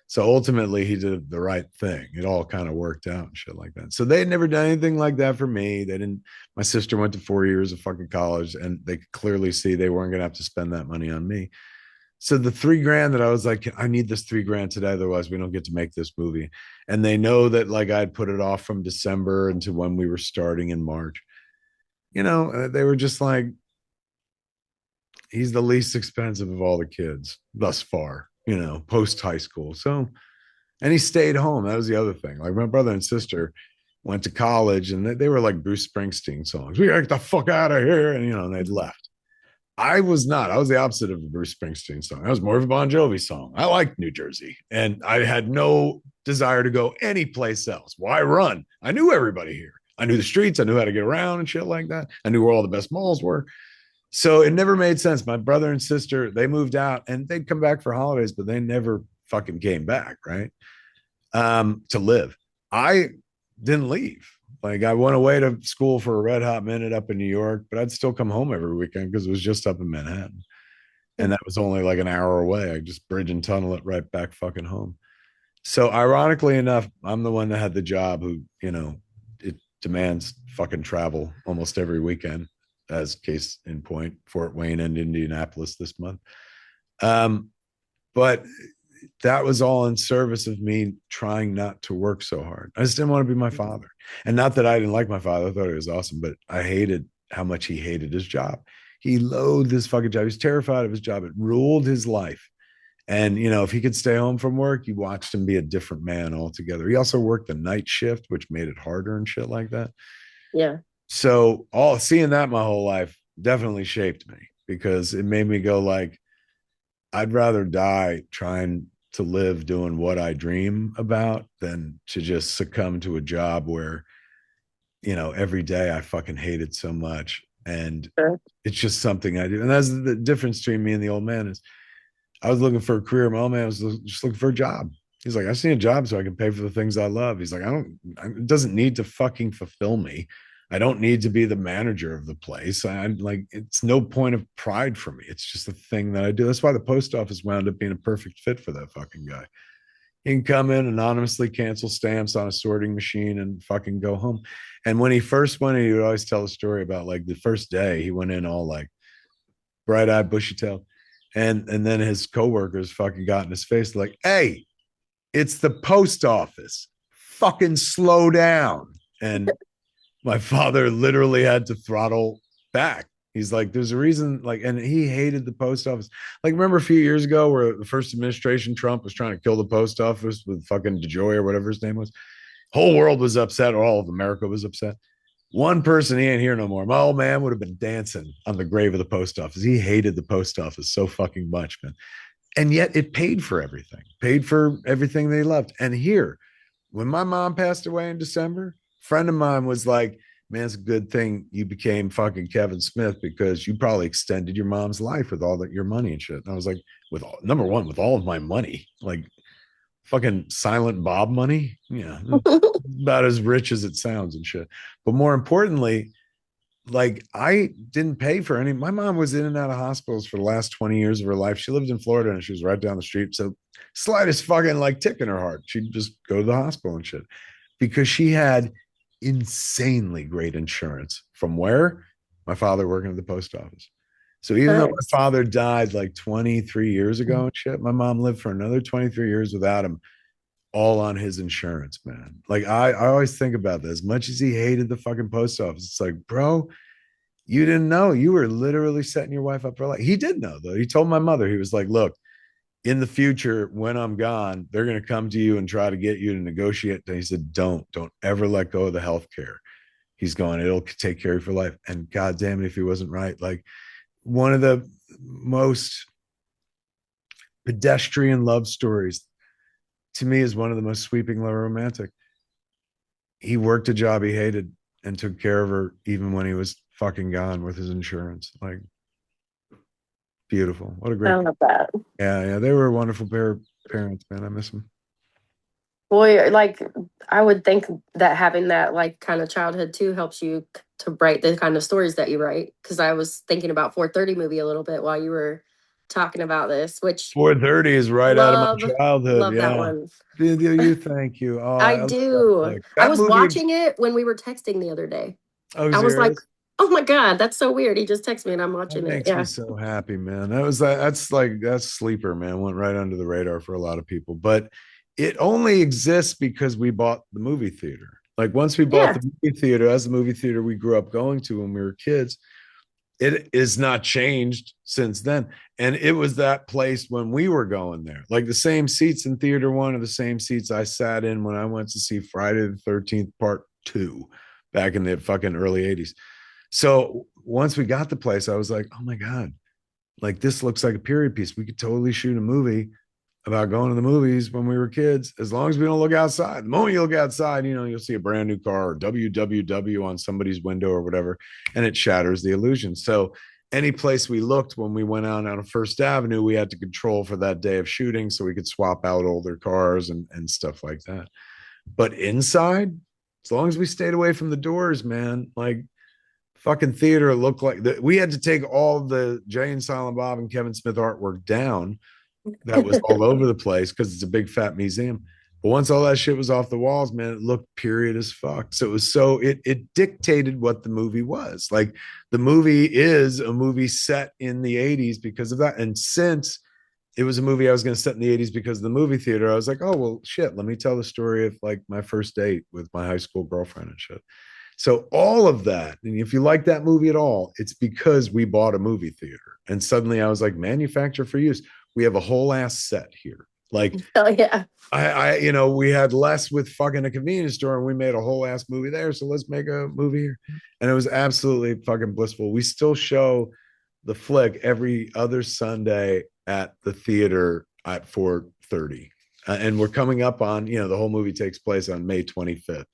So ultimately, he did the right thing. It all kind of worked out and shit like that. So they had never done anything like that for me. They didn't. My sister went to 4 years of fucking college, and they could clearly see they weren't going to have to spend that money on me. So the 3 grand that I was like, I need this 3 grand today, otherwise we don't get to make this movie. And they know that like I'd put it off from December into when we were starting in March. They were just like, he's the least expensive of all the kids thus far, post high school. So, and he stayed home. That was the other thing. Like my brother and sister went to college, and they were like Bruce Springsteen songs. We gotta get the fuck out of here. And, and they'd left. I was not. I was the opposite of a Bruce Springsteen song. I was more of a Bon Jovi song. I liked New Jersey, and I had no desire to go anyplace else. Why run? I knew everybody here. I knew the streets. I knew how to get around and shit like that. I knew where all the best malls were. So it never made sense. My brother and sister, they moved out, and they'd come back for holidays, but they never fucking came back, right? To live. I didn't leave. Like I went away to school for a red hot minute up in New York, but I'd still come home every weekend because it was just up in Manhattan. And that was only like an hour away. I just bridge and tunnel it right back fucking home. So ironically enough, I'm the one that had the job who, it demands fucking travel almost every weekend, as case in point, Fort Wayne and Indianapolis this month. But that was all in service of me trying not to work so hard. I just didn't want to be my father. And not that I didn't like my father. I thought he was awesome, but I hated how much he hated his job. He loathed his fucking job. He was terrified of his job. It ruled his life. And, if he could stay home from work, you watched him be a different man altogether. He also worked the night shift, which made it harder and shit like that. Yeah. So seeing that my whole life definitely shaped me, because it made me go like, I'd rather die trying to live doing what I dream about than to just succumb to a job where, every day I fucking hate it so much. And Sure. it's just something I do. And that's the difference between me and the old man is I was looking for a career. My old man was just looking for a job. He's like, I just need a job so I can pay for the things I love. He's like, it doesn't need to fucking fulfill me. I don't need to be the manager of the place. I'm like, it's no point of pride for me. It's just a thing that I do. That's why the post office wound up being a perfect fit for that fucking guy. He can come in, anonymously cancel stamps on a sorting machine, and fucking go home. And when he first went in, he would always tell a story about like the first day he went in all like bright eyed, bushy tailed. And then his coworkers fucking got in his face like, hey, it's the post office. Fucking slow down. And my father literally had to throttle back. He's like, there's a reason, like, and he hated the post office. Like, remember a few years ago where the first administration, Trump was trying to kill the post office with fucking DeJoy or whatever his name was? Whole world was upset, or all of America was upset. One person, he ain't here no more. My old man would have been dancing on the grave of the post office. He hated the post office so fucking much, man. And yet it paid for everything they loved. And here, when my mom passed away in December, a friend of mine was like, man, it's a good thing you became fucking Kevin Smith, because you probably extended your mom's life with all that your money and shit. And I was like, number one, with all of my money, like fucking Silent Bob money. Yeah. About as rich as it sounds and shit. But more importantly, like I didn't pay for any. My mom was in and out of hospitals for the last 20 years of her life. She lived in Florida and she was right down the street. So slightest fucking like tick in her heart, she'd just go to the hospital and shit, because she had insanely great insurance from where my father working at the post office. So even though my Nice. father died like 23 years ago and shit, my mom lived for another 23 years without him, all on his insurance, man. Like I always think about that. As much as he hated the fucking post office, it's like, bro, you didn't know. You were literally setting your wife up for life. He did know, though. He told my mother, he was like, look, in the future, when I'm gone, they're going to come to you and try to get you to negotiate. And he said, don't ever let go of the health care. He's going, it'll take care of your life. And God damn it, if he wasn't right. Like one of the most pedestrian love stories, to me, is one of the most sweeping love romantic. He worked a job he hated and took care of her even when he was fucking gone with his insurance. Like, beautiful. What a I great. love that. Yeah, yeah. They were a wonderful pair of parents, man. I miss them. Boy, like I would think that having that like kind of childhood too helps you to write the kind of stories that you write. Because I was thinking about 4:30 movie a little bit while you were talking about this, which 4:30 is right out of my love childhood. love that Yeah. one. You thank you. Oh, I I love that do. flick. I That was movie. watching it when we were texting the other day. Oh, I was like, serious? oh my God, that's so weird. He just texted me and I'm That watching it. makes me Yeah. so happy, man. That's sleeper, man. Went right under the radar for a lot of people. But it only exists because we bought the movie theater. Like once we bought Yeah. the movie theater, as the movie theater we grew up going to when we were kids, it is not changed since then. And it was that place when we were going there. Like the same seats in theater one are the same seats I sat in when I went to see Friday the 13th part two back in the fucking early 80s. So once we got the place, I was like, oh my God, like this looks like a period piece. We could totally shoot a movie about going to the movies when we were kids, as long as we don't look outside. The moment you look outside, you'll see a brand new car or WWW on somebody's window or whatever, and it shatters the illusion. So any place we looked when we went out on First Avenue, we had to control for that day of shooting so we could swap out older cars and stuff like that. But inside, as long as we stayed away from the doors, man, like fucking theater looked like we had to take all the Jay and Silent Bob and Kevin Smith artwork down that was all over the place because it's a big fat museum. But once all that shit was off the walls, man, it looked period as fuck. So it dictated what the movie was. Like the movie is a movie set in the 80s because of that. And since it was a movie I was going to set in the 80s because of the movie theater, I was like, oh well shit, let me tell the story of like my first date with my high school girlfriend and shit. So all of that, and if you like that movie at all, it's because we bought a movie theater. And suddenly I was like, manufacture for use. We have a whole ass set here. Like Oh yeah. we had less with fucking a convenience store and we made a whole ass movie there. So let's make a movie here. And it was absolutely fucking blissful. We still show the flick every other Sunday at the theater at 4:30. And we're coming up on, the whole movie takes place on May 25th.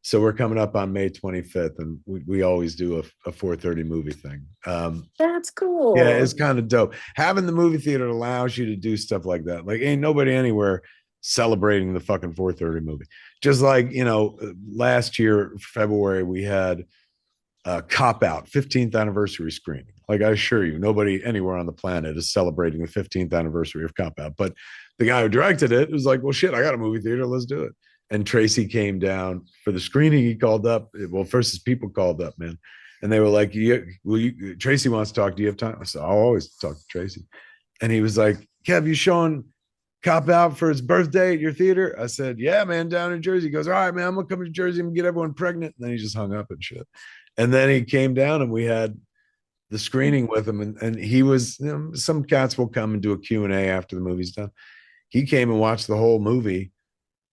So we're coming up on May 25th, and we always do a 4:30 movie thing. That's Yeah, it's cool. kind of dope. Having the movie theater allows you to do stuff like that. Like, ain't nobody anywhere celebrating the fucking 4:30 movie. Just like, last year, February, we had a Cop Out 15th anniversary screening. Like, I assure you, nobody anywhere on the planet is celebrating the 15th anniversary of Cop Out. But the guy who directed it was like, well, shit, I got a movie theater. Let's do it. And Tracy came down for the screening. He called up. Well, first his people called up, man. And they were like, Tracy wants to talk. Do you have time? I said, I'll always talk to Tracy. And he was like, Kev, you showing Cop Out for his birthday at your theater? I said, yeah, man, down in Jersey. He goes, all right, man, I'm going to come to Jersey and get everyone pregnant. And then he just hung up and shit. And then he came down and we had the screening with him. And he was, some cats will come and do a Q&A after the movie's done. He came and watched the whole movie,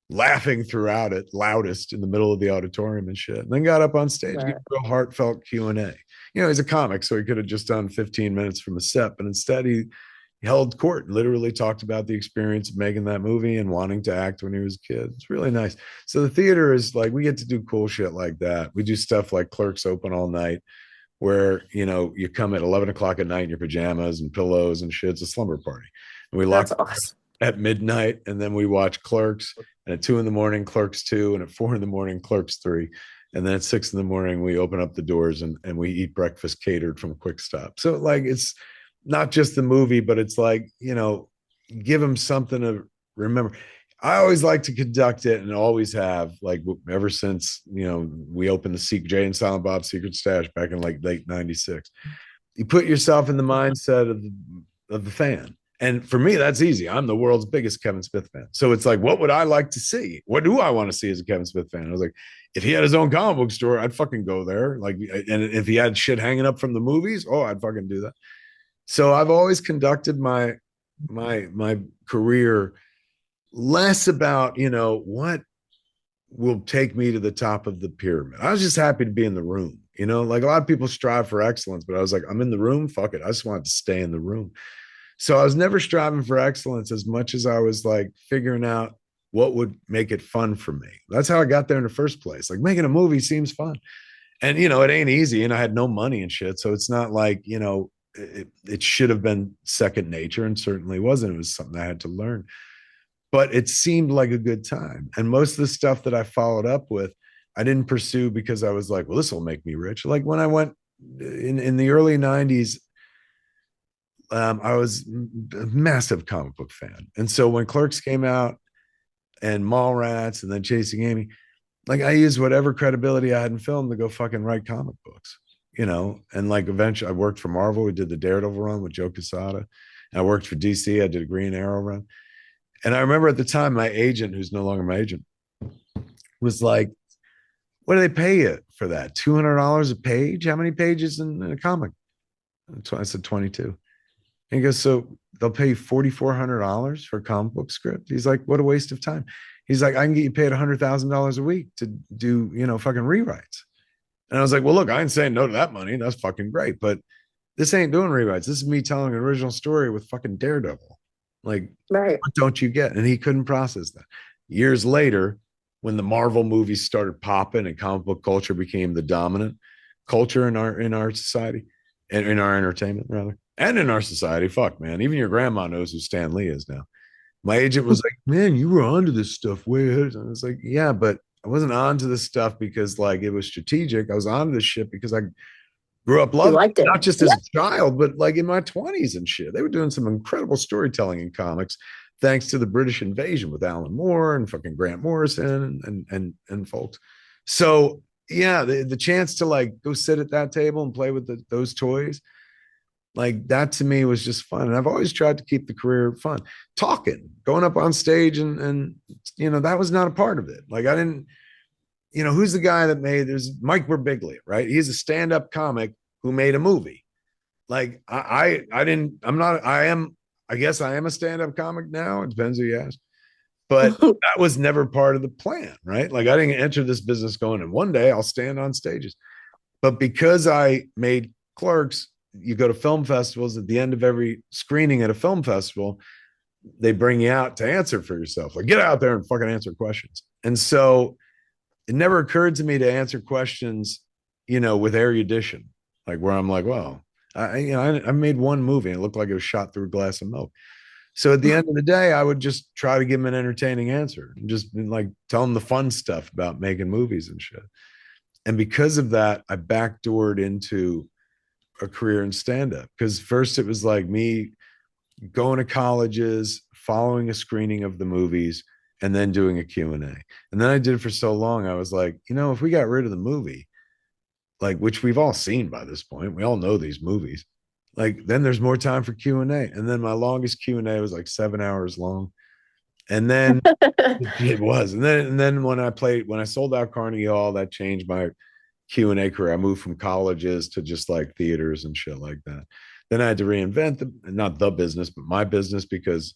laughing throughout it, loudest in the middle of the auditorium and shit. And then got up on stage, gave Right. a real heartfelt Q&A. He's a comic, so he could have just done 15 minutes from a set, but instead he held court and literally talked about the experience of making that movie and wanting to act when he was a kid. It's really nice. So the theater is like, we get to do cool shit like that. We do stuff like Clerks open all night, where you come at 11 o'clock at night in your pajamas and pillows and shit. It's a slumber party, and we lock That's awesome. at midnight, and then we watch Clerks, and at 2 a.m, Clerks 2, and at 4 a.m, Clerks 3. And then at 6 a.m, we open up the doors and we eat breakfast catered from Quick Stop. So like, it's not just the movie, but it's like, give them something to remember. I always like to conduct it and always have, like, ever since, we opened the Jay and Silent Bob Secret Stash back in like late 96. You put yourself in the mindset of the fan. And for me, that's easy. I'm the world's biggest Kevin Smith fan. So it's like, what would I like to see? What do I want to see as a Kevin Smith fan? I was like, if he had his own comic book store, I'd fucking go there. Like, and if he had shit hanging up from the movies, oh, I'd fucking do that. So I've always conducted my career less about, what will take me to the top of the pyramid. I was just happy to be in the room. Like a lot of people strive for excellence, but I was like, I'm in the room. Fuck it. I just wanted to stay in the room. So I was never striving for excellence as much as I was like figuring out what would make it fun for me. That's how I got there in the first place. Like making a movie seems fun. And it ain't easy, and I had no money and shit. So it's not like, it should have been second nature, and certainly wasn't. It was something I had to learn. But it seemed like a good time. And most of the stuff that I followed up with, I didn't pursue because I was like, well, this will make me rich. Like when I went in the early 90s, I was a massive comic book fan. And so when Clerks came out and Mallrats and then Chasing Amy, like I used whatever credibility I had in film to go fucking write comic books, and like eventually I worked for Marvel. We did the Daredevil run with Joe Quesada. And I worked for DC. I did a Green Arrow run. And I remember at the time, my agent, who's no longer my agent, was like, what do they pay you for that? $200 a page? How many pages in a comic? I said 22. And he goes, so they'll pay you $4,400 for a comic book script? He's like, what a waste of time. He's like, I can get you paid $100,000 a week to do, fucking rewrites. And I was like, well, look, I ain't saying no to that money. That's fucking great. But this ain't doing rewrites. This is me telling an original story with fucking Daredevil. Like, Right. what don't you get? And he couldn't process that. Years later, when the Marvel movies started popping and comic book culture became the dominant culture in our society, and in our entertainment rather, and in our society, fuck man, even your grandma knows who Stan Lee is now. My agent was like, man, you were onto this stuff way ahead. And I was like, yeah, but I wasn't onto this stuff because like it was strategic. I was onto this shit because I grew up You loving liked it, it. not just as Yeah. a child, but like in my 20s and shit. They were doing some incredible storytelling in comics, thanks to the British invasion with Alan Moore and fucking Grant Morrison and folks. So yeah, the chance to like go sit at that table and play with those toys, like that to me was just fun. And I've always tried to keep the career fun. Talking, going up on stage and that was not a part of it. Like I didn't, who's the guy that made, there's Mike Birbiglia, right? He's a stand-up comic who made a movie. Like I didn't, I'm not, I guess I am a stand-up comic now. It depends who you ask. But that was never part of the plan, right? Like I didn't enter this business going, and one day I'll stand on stages. But because I made Clerks, you go to film festivals, at the end of every screening at a film festival, they bring you out to answer for yourself. Like get out there and fucking answer questions. And so it never occurred to me to answer questions, with erudition, like where I'm like, well, I made one movie and it looked like it was shot through a glass of milk. So at the end of the day, I would just try to give them an entertaining answer and just like tell them the fun stuff about making movies and shit. And because of that, I backdoored into a career in stand-up, because first it was like me going to colleges, following a screening of the movies, and then doing a Q&A. And then I did it for so long, I was like, if we got rid of the movie, like, which we've all seen by this point, we all know these movies, like then there's more time for Q&A. And then my longest Q&A was like 7 hours long. And then it was. And then when I sold out Carnegie Hall, that changed my Q&A career. I moved from colleges to just like theaters and shit like that. Then I had to reinvent not the business, but my business, because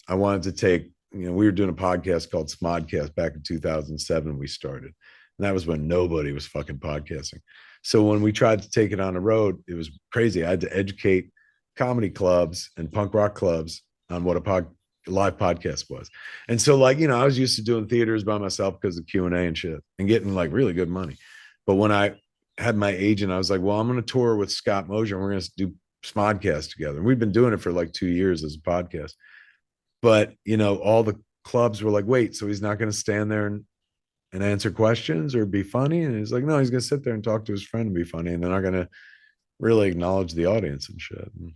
I wanted to take, we were doing a podcast called Smodcast back in 2007. We started, and that was when nobody was fucking podcasting. So when we tried to take it on the road, it was crazy. I had to educate comedy clubs and punk rock clubs on what a live podcast was. And so like, I was used to doing theaters by myself because of Q&A and shit and getting like really good money. But when I had my agent, I was like, well, I'm going to tour with Scott Mosier and we're going to do Smodcast together. And we've been doing it for like 2 years as a podcast. But, all the clubs were like, wait, so he's not going to stand there and answer questions or be funny? And he's like, no, he's going to sit there and talk to his friend and be funny. And they're not going to really acknowledge the audience and shit. And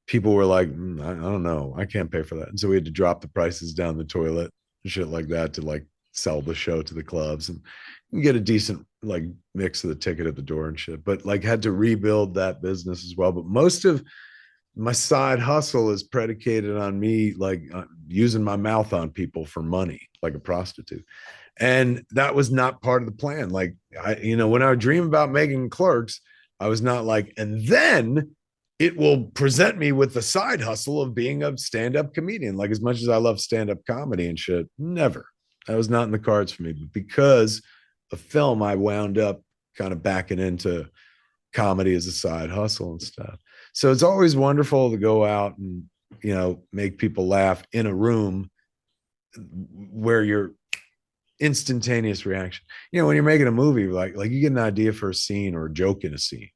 people were like, I don't know, I can't pay for that. And so we had to drop the prices down the toilet and shit like that to like sell the show to the clubs and get a decent like mix of the ticket at the door and shit. But like had to rebuild that business as well. But most of my side hustle is predicated on me like using my mouth on people for money, like a prostitute. And that was not part of the plan. Like when I would dream about making Clerks, I was not like, and then it will present me with the side hustle of being a stand-up comedian. Like as much as I love stand-up comedy and shit, never. That was not in the cards for me. But because of film, I wound up kind of backing into comedy as a side hustle and stuff. So it's always wonderful to go out and make people laugh in a room where you're instantaneous reaction. When you're making a movie, like you get an idea for a scene or a joke in a scene.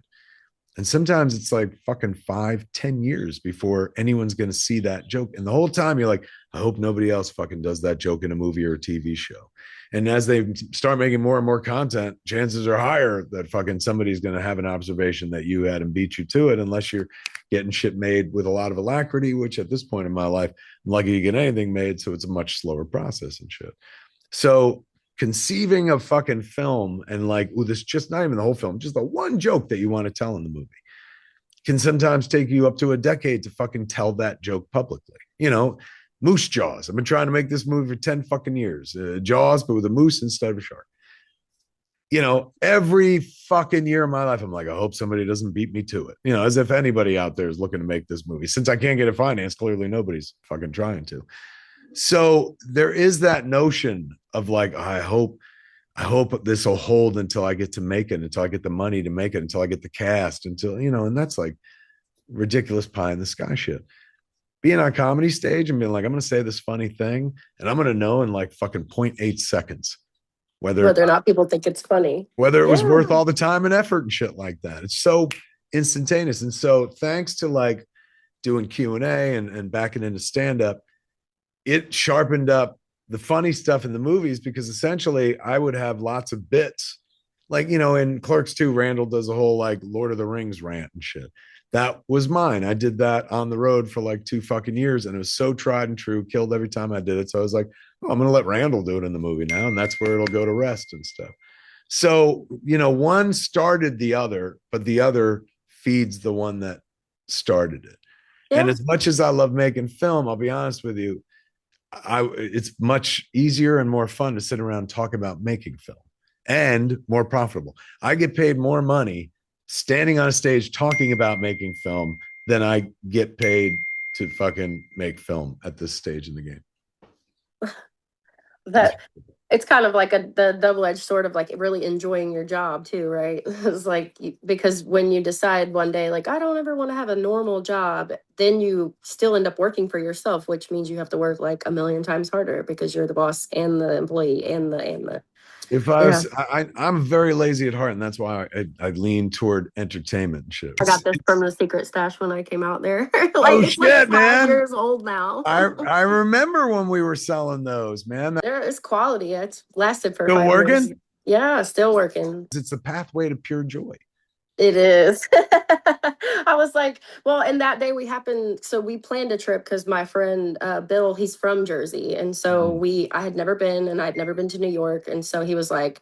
And sometimes it's like fucking 5-10 years before anyone's going to see that joke. And the whole time you're like, I hope nobody else fucking does that joke in a movie or a TV show. And as they start making more and more content, chances are higher that fucking somebody's going to have an observation that you had and beat you to it, unless you're getting shit made with a lot of alacrity, which at this point in my life, I'm lucky to get anything made. So it's a much slower process and shit. So conceiving of fucking film and like, oh, this just not even the whole film, just the one joke that you want to tell in the movie can sometimes take you up to a decade to fucking tell that joke publicly. Moose Jaws. I've been trying to make this movie for 10 fucking years. Jaws, but with a moose instead of a shark. Every fucking year of my life, I'm like, I hope somebody doesn't beat me to it. As if anybody out there is looking to make this movie. Since I can't get it financed, clearly nobody's fucking trying to. So there is that notion of like, I hope this will hold until I get to make it, until I get the money to make it, until I get the cast, and that's like ridiculous pie in the sky shit. Being on comedy stage and being like, I'm going to say this funny thing and I'm going to know in like fucking 0.8 seconds whether Whether or not people think it's funny. it was Yeah. worth all the time and effort and shit like that. It's so instantaneous. And so thanks to like doing Q&A and backing into stand-up, it sharpened up the funny stuff in the movies, because essentially I would have lots of bits. Like, in Clerks 2, Randall does a whole like Lord of the Rings rant and shit. That was mine. I did that on the road for like 2 fucking years, and it was so tried and true, killed every time I did it. So I was like, oh, I'm going to let Randall do it in the movie now, and that's where it'll go to rest and stuff. So, one started the other, but the other feeds the one that started it. And Yeah. as much as I love making film, I'll be honest with you, it's much easier and more fun to sit around and talk about making film, and more profitable. I get paid more money standing on a stage talking about making film than I get paid to fucking make film at this stage in the game. That it's kind of like the double-edged sword of like really enjoying your job too, right? It's like because when you decide one day like I don't ever want to have a normal job, then you still end up working for yourself, which means you have to work like a million times harder because you're the boss and the employee and the If I yeah. was, I'm very lazy at heart, and that's why I lean toward entertainment and shit. I got this from the secret stash when I came out there. Like Oh it's like shit, 5 years man! old now. I remember when we were selling those, man. There is quality. It's lasted for Still 5 years. working? Yeah, still working. It's the pathway to pure joy. It is. I was like, well, and that day we happened, so we planned a trip because my friend Bill, he's from Jersey. And so I had never been and I'd never been to New York. And so he was like,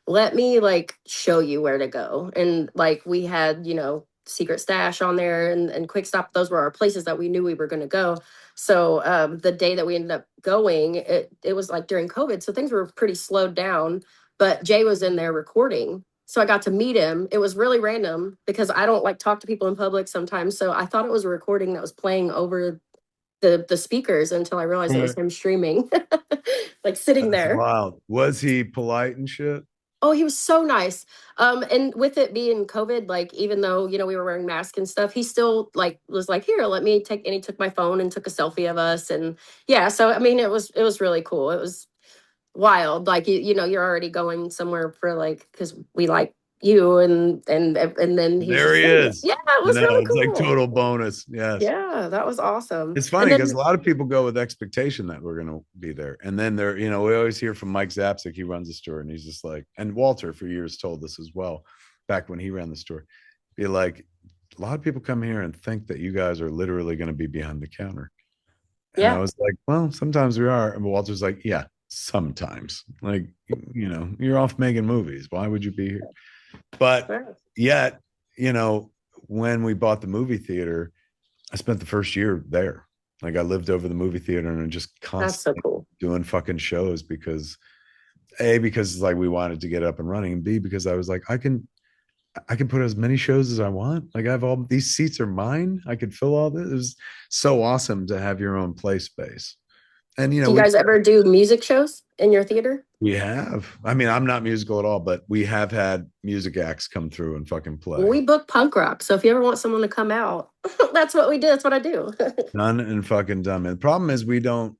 let me like show you where to go. And like we had, Secret Stash on there and Quick Stop. Those were our places that we knew we were going to go. So the day that we ended up going, it was like during COVID. So things were pretty slowed down, but Jay was in there recording. So I got to meet him. It was really random because I don't like talk to people in public sometimes. So I thought it was a recording that was playing over the speakers until I realized it was him streaming, like sitting That's there. wild. Was he polite and shit? Oh, he was so nice. And with it being COVID, like even though, we were wearing masks and stuff, he still like was like, here, let me take, and he took my phone and took a selfie of us. And yeah, so I mean it was really cool. It was wild. Like you're already going somewhere for like because we like you and then he's There just he sitting there. is. Yeah, it I was know. really It's like cool. total bonus. Yes. Yeah, that was awesome. It's And funny because then a lot of people go with expectation that we're going to be there. And then we always hear from Mike Zapsik. He runs the store, and he's just like, and Walter for years told us as well, back when he ran the store, be like, a lot of people come here and think that you guys are literally going to be behind the counter. And I yeah, was like, well, sometimes we are. And Walter's like, yeah, sometimes. Like, you're off making movies. Why would you be here? But sure. yet, when we bought the movie theater, I spent the first year there. Like I lived over the movie theater and just That's so constantly cool. doing fucking shows because because like we wanted to get up and running, and B, because I was like, I can put as many shows as I want. Like I have all these seats are mine. I could fill all this. It was so awesome to have your own play space. And Do you guys ever do music shows in your theater? we have. I mean, I'm not musical at all, but we have had music acts come through and fucking Well, play. we book punk rock, so if you ever want someone to come out, that's what we do. That's what I do. Done and fucking done. And the problem is we don't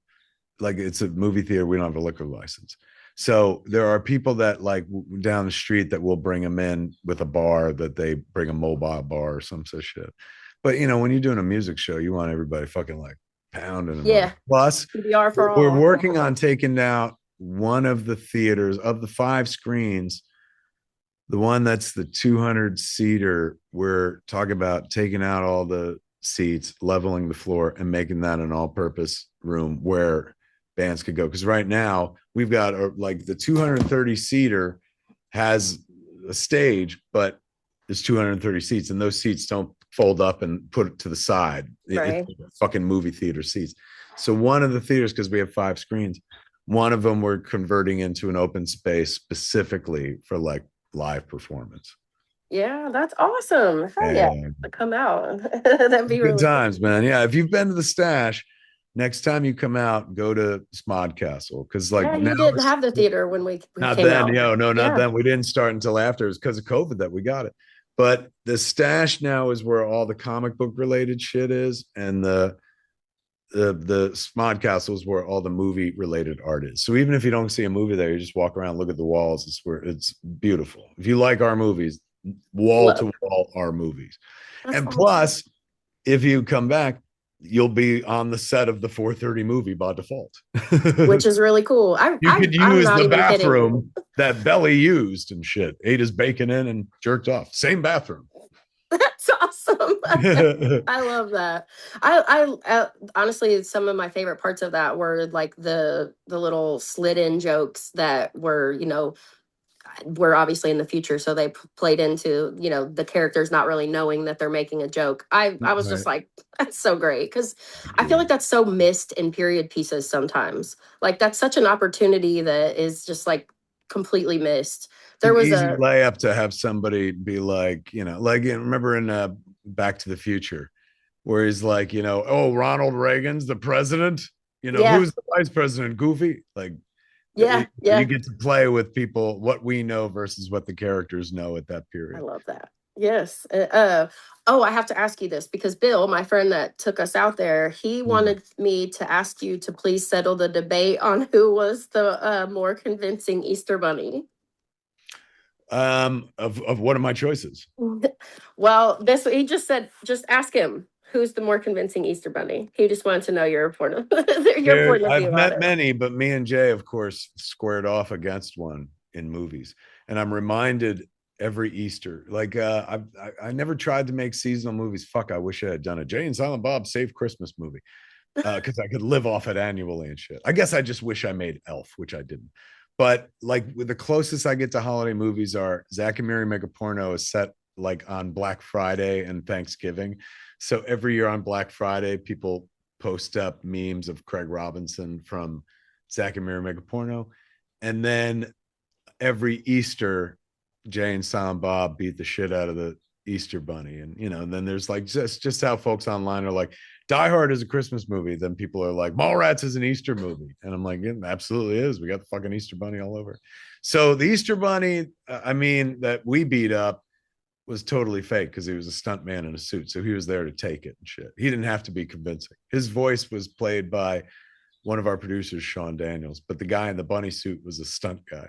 like it's a movie theater. We don't have a liquor license. So there are people that like down the street that will bring them in with a bar that they bring a mobile bar or some such shit. But when you're doing a music show, you want everybody fucking like pounding them on. Yeah, Plus, PBR for we're all. working on taking out one of the theaters of the 5 screens, the one that's the 200 seater. We're talking about taking out all the seats, leveling the floor, and making that an all purpose room where bands could go. Because right now we've got like the 230 seater has a stage, but there's 230 seats, and those seats don't fold up and put it to the side. It's Right. fucking movie theater seats. So one of the theaters, because we have 5 screens, one of them we're converting into an open space specifically for like live performance. Yeah, that's awesome. Hell yeah. And Come out. That'd be good really cool. times, man. Yeah, if you've been to the Stash, next time you come out, go to Smod Castle because like Yeah, now you didn't it's have the theater when we not came then. out. No, not Yeah. then. We didn't start until after. It was because of COVID that we got it. But the Stash now is where all the comic book related shit is, and the Smod Castle is where all the movie related art is. So even if you don't see a movie there, you just walk around, look at the walls. It's where it's beautiful. If you like our movies, wall Love. to wall our movies. That's And awesome. plus, if you come back, you'll be on the set of the 4:30 movie by default. Which is really cool. You could I'm use not the even kidding. bathroom that Belly used and shit. Ate his bacon in and jerked off. Same bathroom. That's awesome. I love that. I honestly, some of my favorite parts of that were like the little slid in jokes that were, were obviously in the future, so they played into, the characters not really knowing that they're making a joke. I was just Right. like, that's so great because I feel Yeah. like that's so missed in period pieces sometimes. Like that's such an opportunity that is just like completely missed. It's There an was easy a layup to have somebody be like, remember in Back to the Future, where he's like, oh, Ronald Reagan's the president. yeah, Who's the vice president? Goofy. Like, yeah, you yeah. get to play with people what we know versus what the characters know at that I period. love that. Yes. Oh, I have to ask you this because Bill, my friend that took us out there, he Hmm. wanted me to ask you to please settle the debate on who was the more convincing Easter Bunny. Of what are my choices? Well, this he just said, just ask him who's the more convincing Easter Bunny. He just wanted to know your point of your There, point of I've view on met it. many, but me and Jay, of course, squared off against one in movies, and I'm reminded every Easter. Like, I never tried to make seasonal movies. Fuck, I wish I had done it. Jay and Silent Bob Save Christmas movie because I could live off it annually and shit. I guess I just wish I made Elf, which I didn't. But like, with the closest I get to holiday movies are Zack and Miri Make a Porno is set like on Black Friday and Thanksgiving. So every year on Black Friday, people post up memes of Craig Robinson from Zack and Miri Make a Porno. And then every Easter, Jay and Silent Bob beat the shit out of the Easter Bunny, and then there's like just how folks online are like, Die Hard is a Christmas movie. Then people are like, Mallrats is an Easter movie, and I'm like, it absolutely is. We got the fucking Easter Bunny all over. So the Easter Bunny, I mean, that we beat up was totally fake because he was a stunt man in a suit, so he was there to take it and shit. He didn't have to be convincing. His voice was played by one of our producers, Sean Daniels, but the guy in the bunny suit was a stunt guy.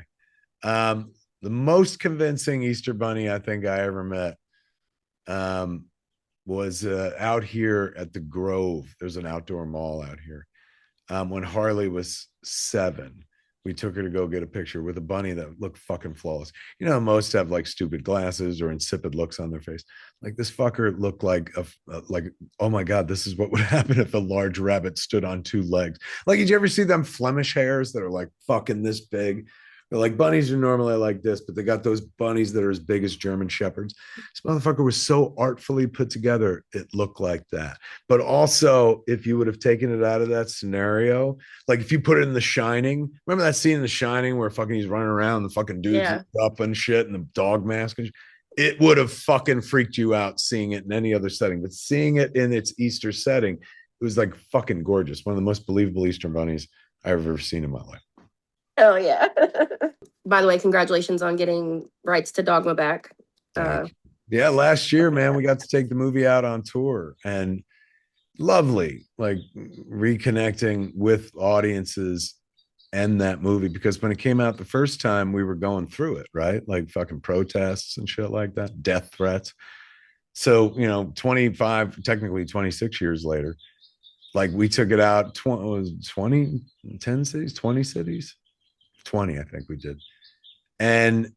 The most convincing Easter Bunny I think I ever met um, was out here at the Grove. There's an outdoor mall out here. When Harley was 7, we took her to go get a picture with a bunny that looked fucking flawless. Most have like stupid glasses or insipid looks on their face. Like this fucker looked like oh my god, this is what would happen if a large rabbit stood on 2 legs. Like, did you ever see them Flemish hares that are like fucking this big? They're like bunnies are normally like this, but they got those bunnies that are as big as German shepherds. This motherfucker was so artfully put together, it looked like that. But also, if you would have taken it out of that scenario, like if you put it in The Shining, remember that scene in The Shining where fucking he's running around, the fucking dude's Yeah. up and shit, and the dog mask and shit? It would have fucking freaked you out seeing it in any other setting, but seeing it in its Easter setting, It was like fucking gorgeous. One of the most believable Easter bunnies I've ever seen in my life. Oh yeah. By the way, congratulations on getting rights to Dogma back. Thank you. Yeah, last year, man, we got to take the movie out on tour and lovely, like reconnecting with audiences and that movie because when it came out the first time, we were going through it, right? Like fucking protests and shit like that, death threats. So, 25, technically 26 years later, like we took it out 20, 10 cities, 20 cities, 20, I think we did. And,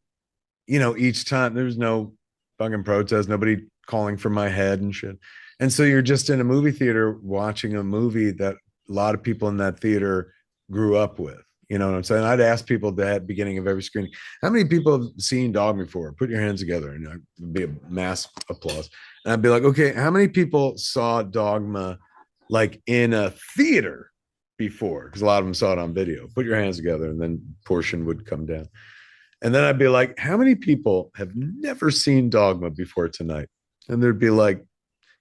each time there was no fucking protest, nobody calling for my head and shit. And so you're just in a movie theater watching a movie that a lot of people in that theater grew up with. You know what I'm saying? I'd ask people at the beginning of every screening, how many people have seen Dogma before? Put your hands together, and it'd be a mass applause. And I'd be like, okay, how many people saw Dogma like in a theater before? Because a lot of them saw it on video. Put your hands together, and then portion would come down. And then I'd be like, how many people have never seen Dogma before tonight? And there'd be like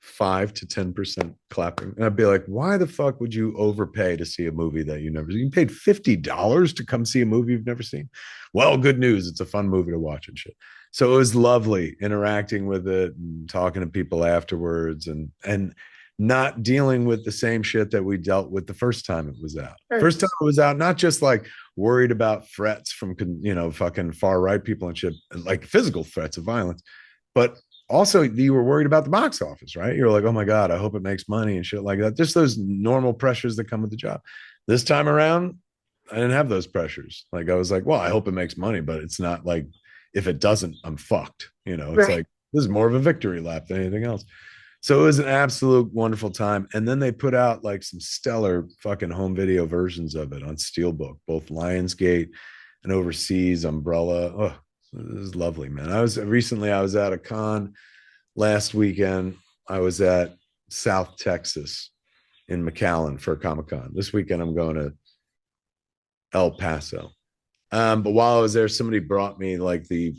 5 to 10% clapping. And I'd be like, why the fuck would you overpay to see a movie that you never seen? You paid $50 to come see a movie you've never seen. Well, good news. It's a fun movie to watch and shit. So it was lovely interacting with it and talking to people afterwards and not dealing with the same shit that we dealt with the first time it was out. Sure. First time it was out, not just like worried about threats from fucking far right people and shit, like physical threats of violence, but also you were worried about the box office, right? You're like, oh my God, I hope it makes money and shit like that. Just those normal pressures that come with the job. This time around, I didn't have those pressures. Like I was like, well, I hope it makes money, but it's not like if it doesn't, I'm fucked. It's Right. like this is more of a victory lap than anything else. So it was an absolute wonderful time. And then they put out like some stellar fucking home video versions of it on Steelbook, both Lionsgate and overseas Umbrella. Oh, it was lovely, man. I was at a con last weekend. I was at South Texas in McAllen for Comic-Con. This weekend I'm going to El Paso. But while I was there, somebody brought me like the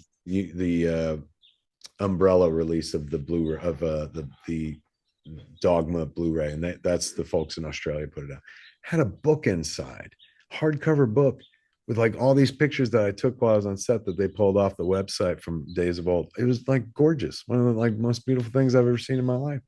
Umbrella release of the Blu of the Dogma Blu-ray, and that's the folks in Australia put it out. Had a book inside, hardcover book with like all these pictures that I took while I was on set that they pulled off the website from days of old. It was like gorgeous, one of the like most beautiful things I've ever seen in my life,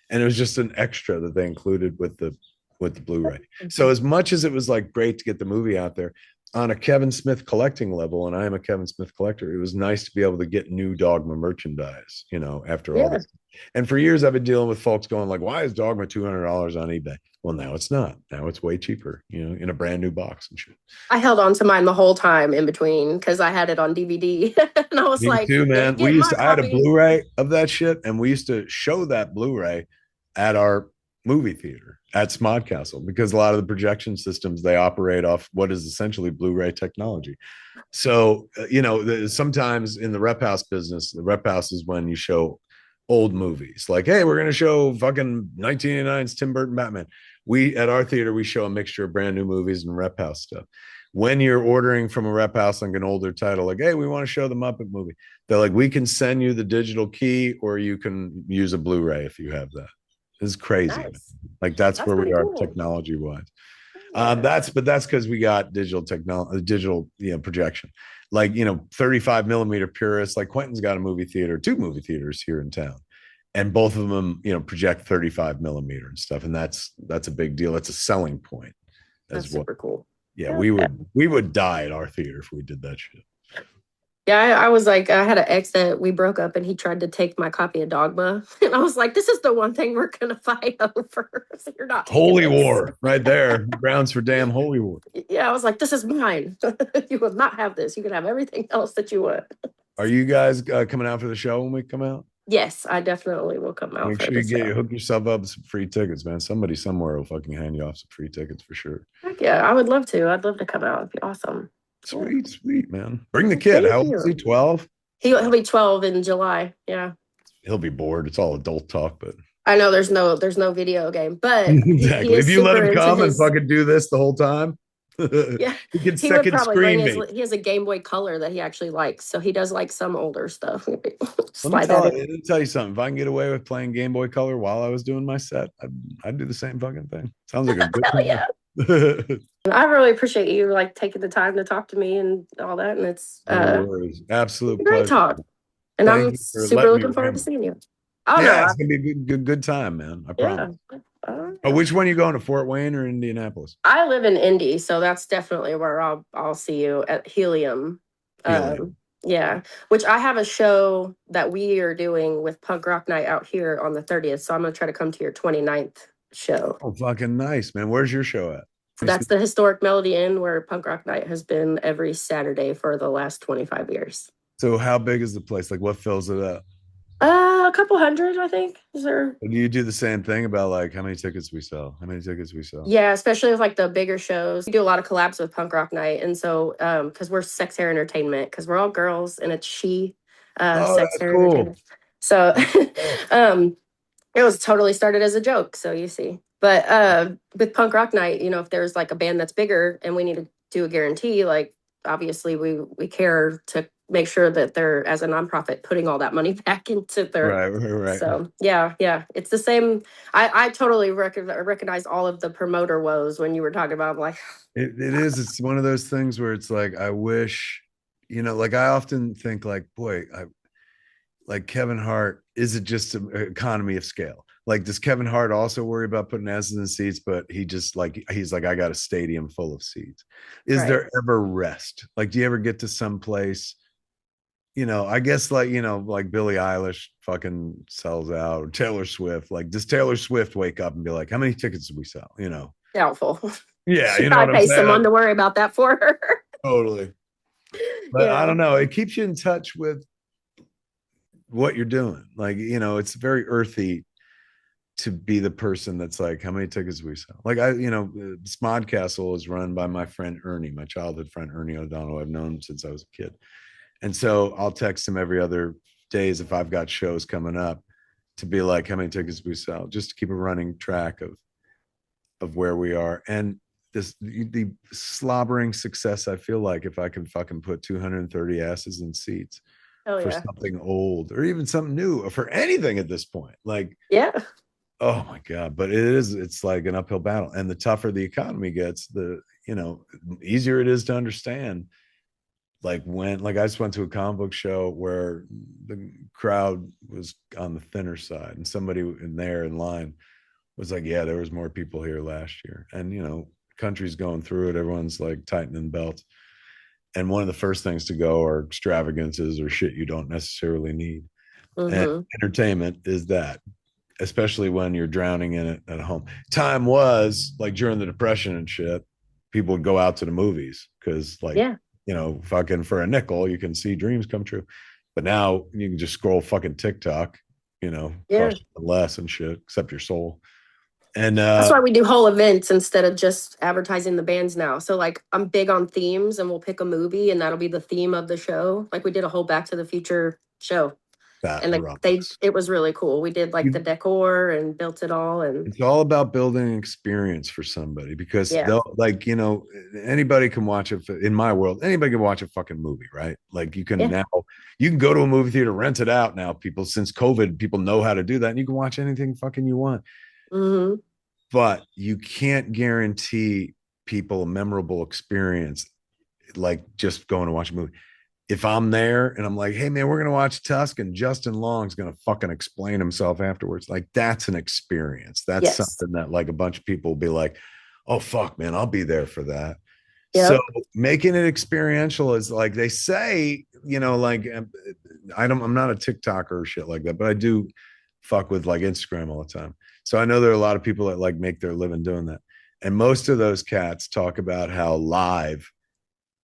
and it was just an extra that they included with the Blu-ray. So as much as it was like great to get the movie out there on a Kevin Smith collecting level, and I am a Kevin Smith collector, it was nice to be able to get new Dogma merchandise, after all this. And for years I've been dealing with folks going like, why is Dogma $200 on eBay? Well, now it's not. Now it's way cheaper, in a brand new box and shit. I held on to mine the whole time in between because I had it on DVD. And I was Me like, too, let me man. get my I had a copy. Blu-ray of that shit, and we used to show that Blu-ray at our movie theater at Smodcastle because a lot of the projection systems they operate off what is essentially Blu-ray technology. So sometimes in the rep house business, the rep house is when you show old movies like, hey, we're going to show fucking 1989's Tim Burton Batman. We at our theater we show a mixture of brand new movies and rep house stuff. When you're ordering from a rep house like an older title, like, hey, we want to show the Muppet movie, they're like, we can send you the digital key or you can use a Blu-ray if you have that. It's crazy, man. Nice. Like that's where Pretty we are cool. technology wise. Yeah. That's because we got digital technology, digital projection. Like 35 millimeter purists. Like Quentin's got a movie theater, 2 movie theaters here in town, and both of them project 35 millimeter and stuff. And that's a big deal. That's a selling point That's as well. super cool. Yeah, we would die at our theater if we did that shit. Yeah, I was like, I had an ex that we broke up and he tried to take my copy of Dogma. And I was like, this is the one thing we're going to fight over. So you're not taking Holy this. war, right there. Grounds for damn holy war. Yeah, I was like, this is mine. You will not have this. You can have everything else that you want. Are you guys coming out for the show when we come out? Yes, I definitely will come out Make for sure you the show. hook yourself up with some free tickets, man. Somebody somewhere will fucking hand you off some free tickets for sure. Heck yeah, I would love to. I'd love to come out. It'd be awesome. Sweet, sweet, man. Bring the kid. Thank How old is you. he? 12? He'll be 12 in July. Yeah. He'll be bored. It's all adult talk, but I know there's no video game, but he exactly. If is you let super him into come and his. fucking do this the whole time, Yeah, He can he would second probably bring screen his. me. He has a Game Boy Color that he actually likes, so he does like some older stuff. Let me Slide that tell in. let me tell you something. If I can get away with playing Game Boy Color while I was doing my set, I'd do the same fucking thing. Sounds like a good Hell yeah! time. I really appreciate you like taking the time to talk to me and all that, and it's No worries. a Absolute great pleasure. talk. And Thank I'm you for super letting me looking forward to ramble. seeing you. Oh no, Yeah, it's gonna be a good time, man. I yeah. promise. Oh, which one you going to, Fort Wayne or Indianapolis? I live in Indy, so that's definitely where I'll see you at Helium. Helium. Yeah, which I have a show that we are doing with Punk Rock Night out here on the 30th. So I'm gonna try to come to your 29th show. Oh, fucking nice, man. Where's your show at? So that's the historic Melody Inn where Punk Rock Night has been every Saturday for the last 25 years. So how big is the place? Like what fills it up? A couple hundred, I think. Is there? Do you do the same thing about like how many tickets we sell? How many tickets we sell? Yeah, especially with like the bigger shows. We do a lot of collabs with Punk Rock Night. And so because we're sex hair entertainment, because we're all girls and it's she Oh, sex that's hair cool. entertainment. So That's cool. um it was totally started as a joke, so you see. But with Punk Rock Night, you know, if there's like a band that's bigger and we need to do a guarantee, like obviously we care to make sure that they're as a nonprofit putting all that money back into their. Right. So yeah, it's the same. I totally recognize all of the promoter woes when you were talking about like It is. It's one of those things where it's like I wish, like I often think like, boy, I like Kevin Hart. Is it just an economy of scale? Like, does Kevin Hart also worry about putting asses in seats? But he's like, I got a stadium full of seats. Is right. there ever rest? Like, do you ever get to some place? I guess like, like Billie Eilish fucking sells out, or Taylor Swift. Like, does Taylor Swift wake up and be like, how many tickets did we sell? Doubtful. Yeah, She you know what probably I'm pays someone saying? to worry about that for her. Totally. But I Yeah. don't know. It keeps you in touch with what you're doing. Like, it's very earthy to be the person that's like, how many tickets we sell? Like Smod Castle is run by my friend Ernie, my childhood friend Ernie O'Donnell. I've known him since I was a kid. And so I'll text him every other days if I've got shows coming up to be like, how many tickets we sell, just to keep a running track of where we are. And the slobbering success I feel like if I can fucking put 230 asses in seats Oh for yeah. something old or even something new or for anything at this point. Like, Yeah. oh my God. But it's like an uphill battle. And the tougher the economy gets, the easier it is to understand. Like I just went to a comic book show where the crowd was on the thinner side and somebody in there in line was like, yeah, there was more people here last year. And country's going through it, everyone's like tightening belts, and one of the first things to go are extravagances or shit you don't necessarily need. And Mm-hmm. entertainment is that, especially when you're drowning in it at home. Time was like during the Depression and shit, people would go out to the movies because like, Yeah. fucking for a nickel, you can see dreams come true. But now you can just scroll fucking TikTok, Yeah. cost less and shit, except your soul. And That's why we do whole events instead of just advertising the bands now. So like I'm big on themes and we'll pick a movie and that'll be the theme of the show. Like we did a whole Back to the Future show. that And like rocks. it was really cool. We did like the decor and built it all and It's all about building an experience for somebody because yeah. they'll like, anybody can watch it. In my world, anybody can watch a fucking movie, right? Like Yeah. you can go to a movie theater, rent it out now. People, since COVID, people know how to do that. And you can watch anything fucking you want. Mm-hmm. But you can't guarantee people a memorable experience like just going to watch a movie. If I'm there and I'm like, hey man, we're gonna watch Tusk, and Justin Long's gonna fucking explain himself afterwards, like that's an experience. That's Yes. something that like a bunch of people will be like, oh fuck, man, I'll be there for that. So Yep. making it experiential is like they say, like I'm not a TikToker or shit like that, but I do fuck with like Instagram all the time. So I know there are a lot of people that like make their living doing that. And most of those cats talk about how live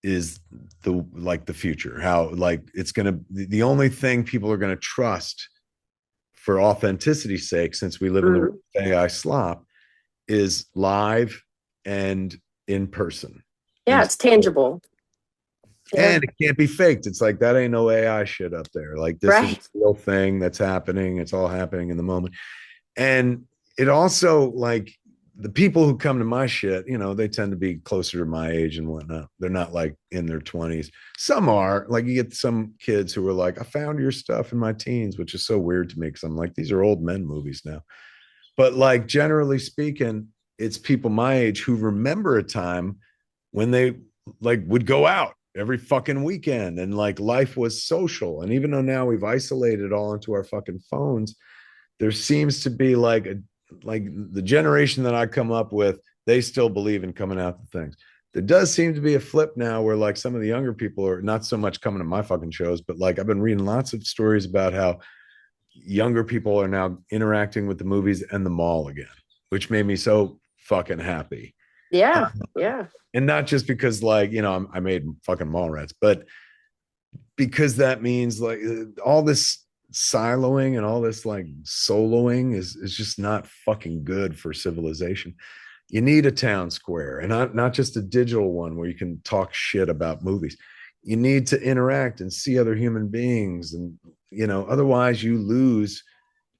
is the future, how like it's gonna the only thing people are gonna trust for authenticity's sake, since we live in the Mm-hmm. AI slop, is live and in person. Yeah, And it's tangible. Yeah. and it can't be faked. It's like that ain't no AI shit up there. Like this is a Right. real thing that's happening. It's all happening in the moment. And it also like the people who come to my shit, you know, they tend to be closer to my age and whatnot. They're not like in their 20s. Some are like, you get some kids who are like, I found your stuff in my teens, which is so weird to me because I'm like, these are old men movies now. But like, generally speaking, it's people my age who remember a time when they like would go out every fucking weekend and like life was social. And even though now we've isolated all into our fucking phones, there seems to be like the generation that I come up with, they still believe in coming out to things. There does seem to be a flip now where like some of the younger people are not so much coming to my fucking shows, but like I've been reading lots of stories about how younger people are now interacting with the movies and the mall again, which made me so fucking happy. Yeah, yeah, And not just because like, you know, I made fucking mall rats, but because that means like all this siloing and all this like soloing is just not fucking good for civilization. You need a town square, and not just a digital one where you can talk shit about movies. You need to interact and see other human beings, and you know, otherwise you lose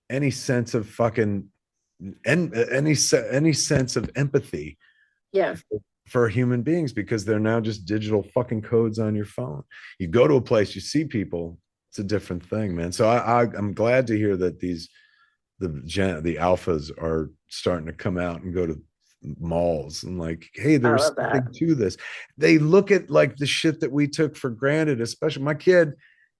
any sense of fucking and any sense of empathy yeah. for human beings, because they're now just digital fucking codes on your phone. You go to a place, you see people, it's a different thing, man. So I'm glad to hear that the alphas are starting to come out and go to malls and like, hey, I there's love that. something to this. They look at like the shit that we took for granted, especially my kid,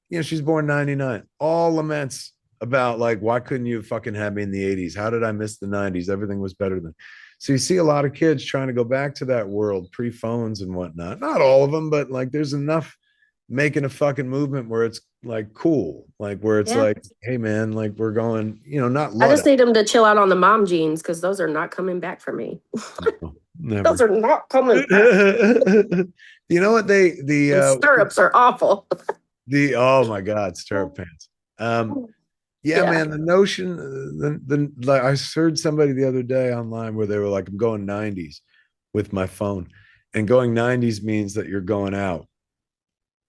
you know, she's born 99, all laments about like, why couldn't you fucking have me in the 80s? How did I miss the 90s? Everything was better than. So you see a lot of kids trying to go back to that world pre-phones and whatnot. Not all of them, but like there's enough making a fucking movement where it's like cool, like where it's Yeah. like, hey man, like we're going, you know, not I just Luddite. need them to chill out on the mom jeans because those are not coming back for me. No, Those never. are not coming back. You know what And stirrups are awful. the oh my god, stirrup pants. Yeah, Yeah. man, the notion, like I heard somebody the other day online where they were like, I'm going 90s with my phone. And going 90s means that you're going out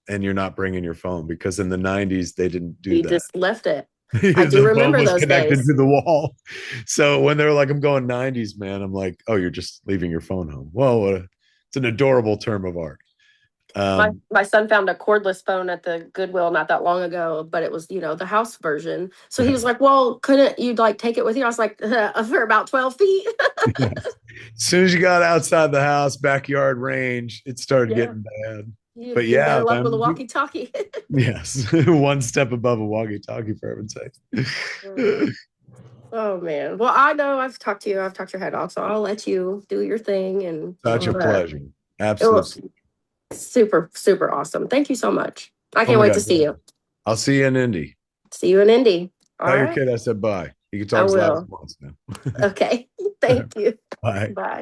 and you're not bringing your phone, because in the 90s they didn't do We that. just left it. I do The phone remember was those connected days. to the wall. So when they're like, I'm going 90s, man, I'm like, oh, you're just leaving your phone home. Well, it's an adorable term of art. My son found a cordless phone at the Goodwill not that long ago, but it was, the house version. So he was like, "Well, couldn't you like take it with you?" I was like, "For about 12 feet." Yes. As soon as you got outside the house, backyard range, it started Yeah. getting bad. You But you're yeah, better luck with a man, walkie-talkie. yes, one step above a walkie-talkie, for heaven's sake. Oh man. Well, I know I've talked to you. I've talked your head off, so I'll let you do your thing and Such all a that. pleasure. It Absolute. was super, super awesome. Thank you so much. I Oh can't my wait to God. see you. I'll see you in Indy. See you in Indy. All Tell your right. kid I said bye. You can I talk as loud as will. he wants now. Okay. Thank you. Bye. Bye.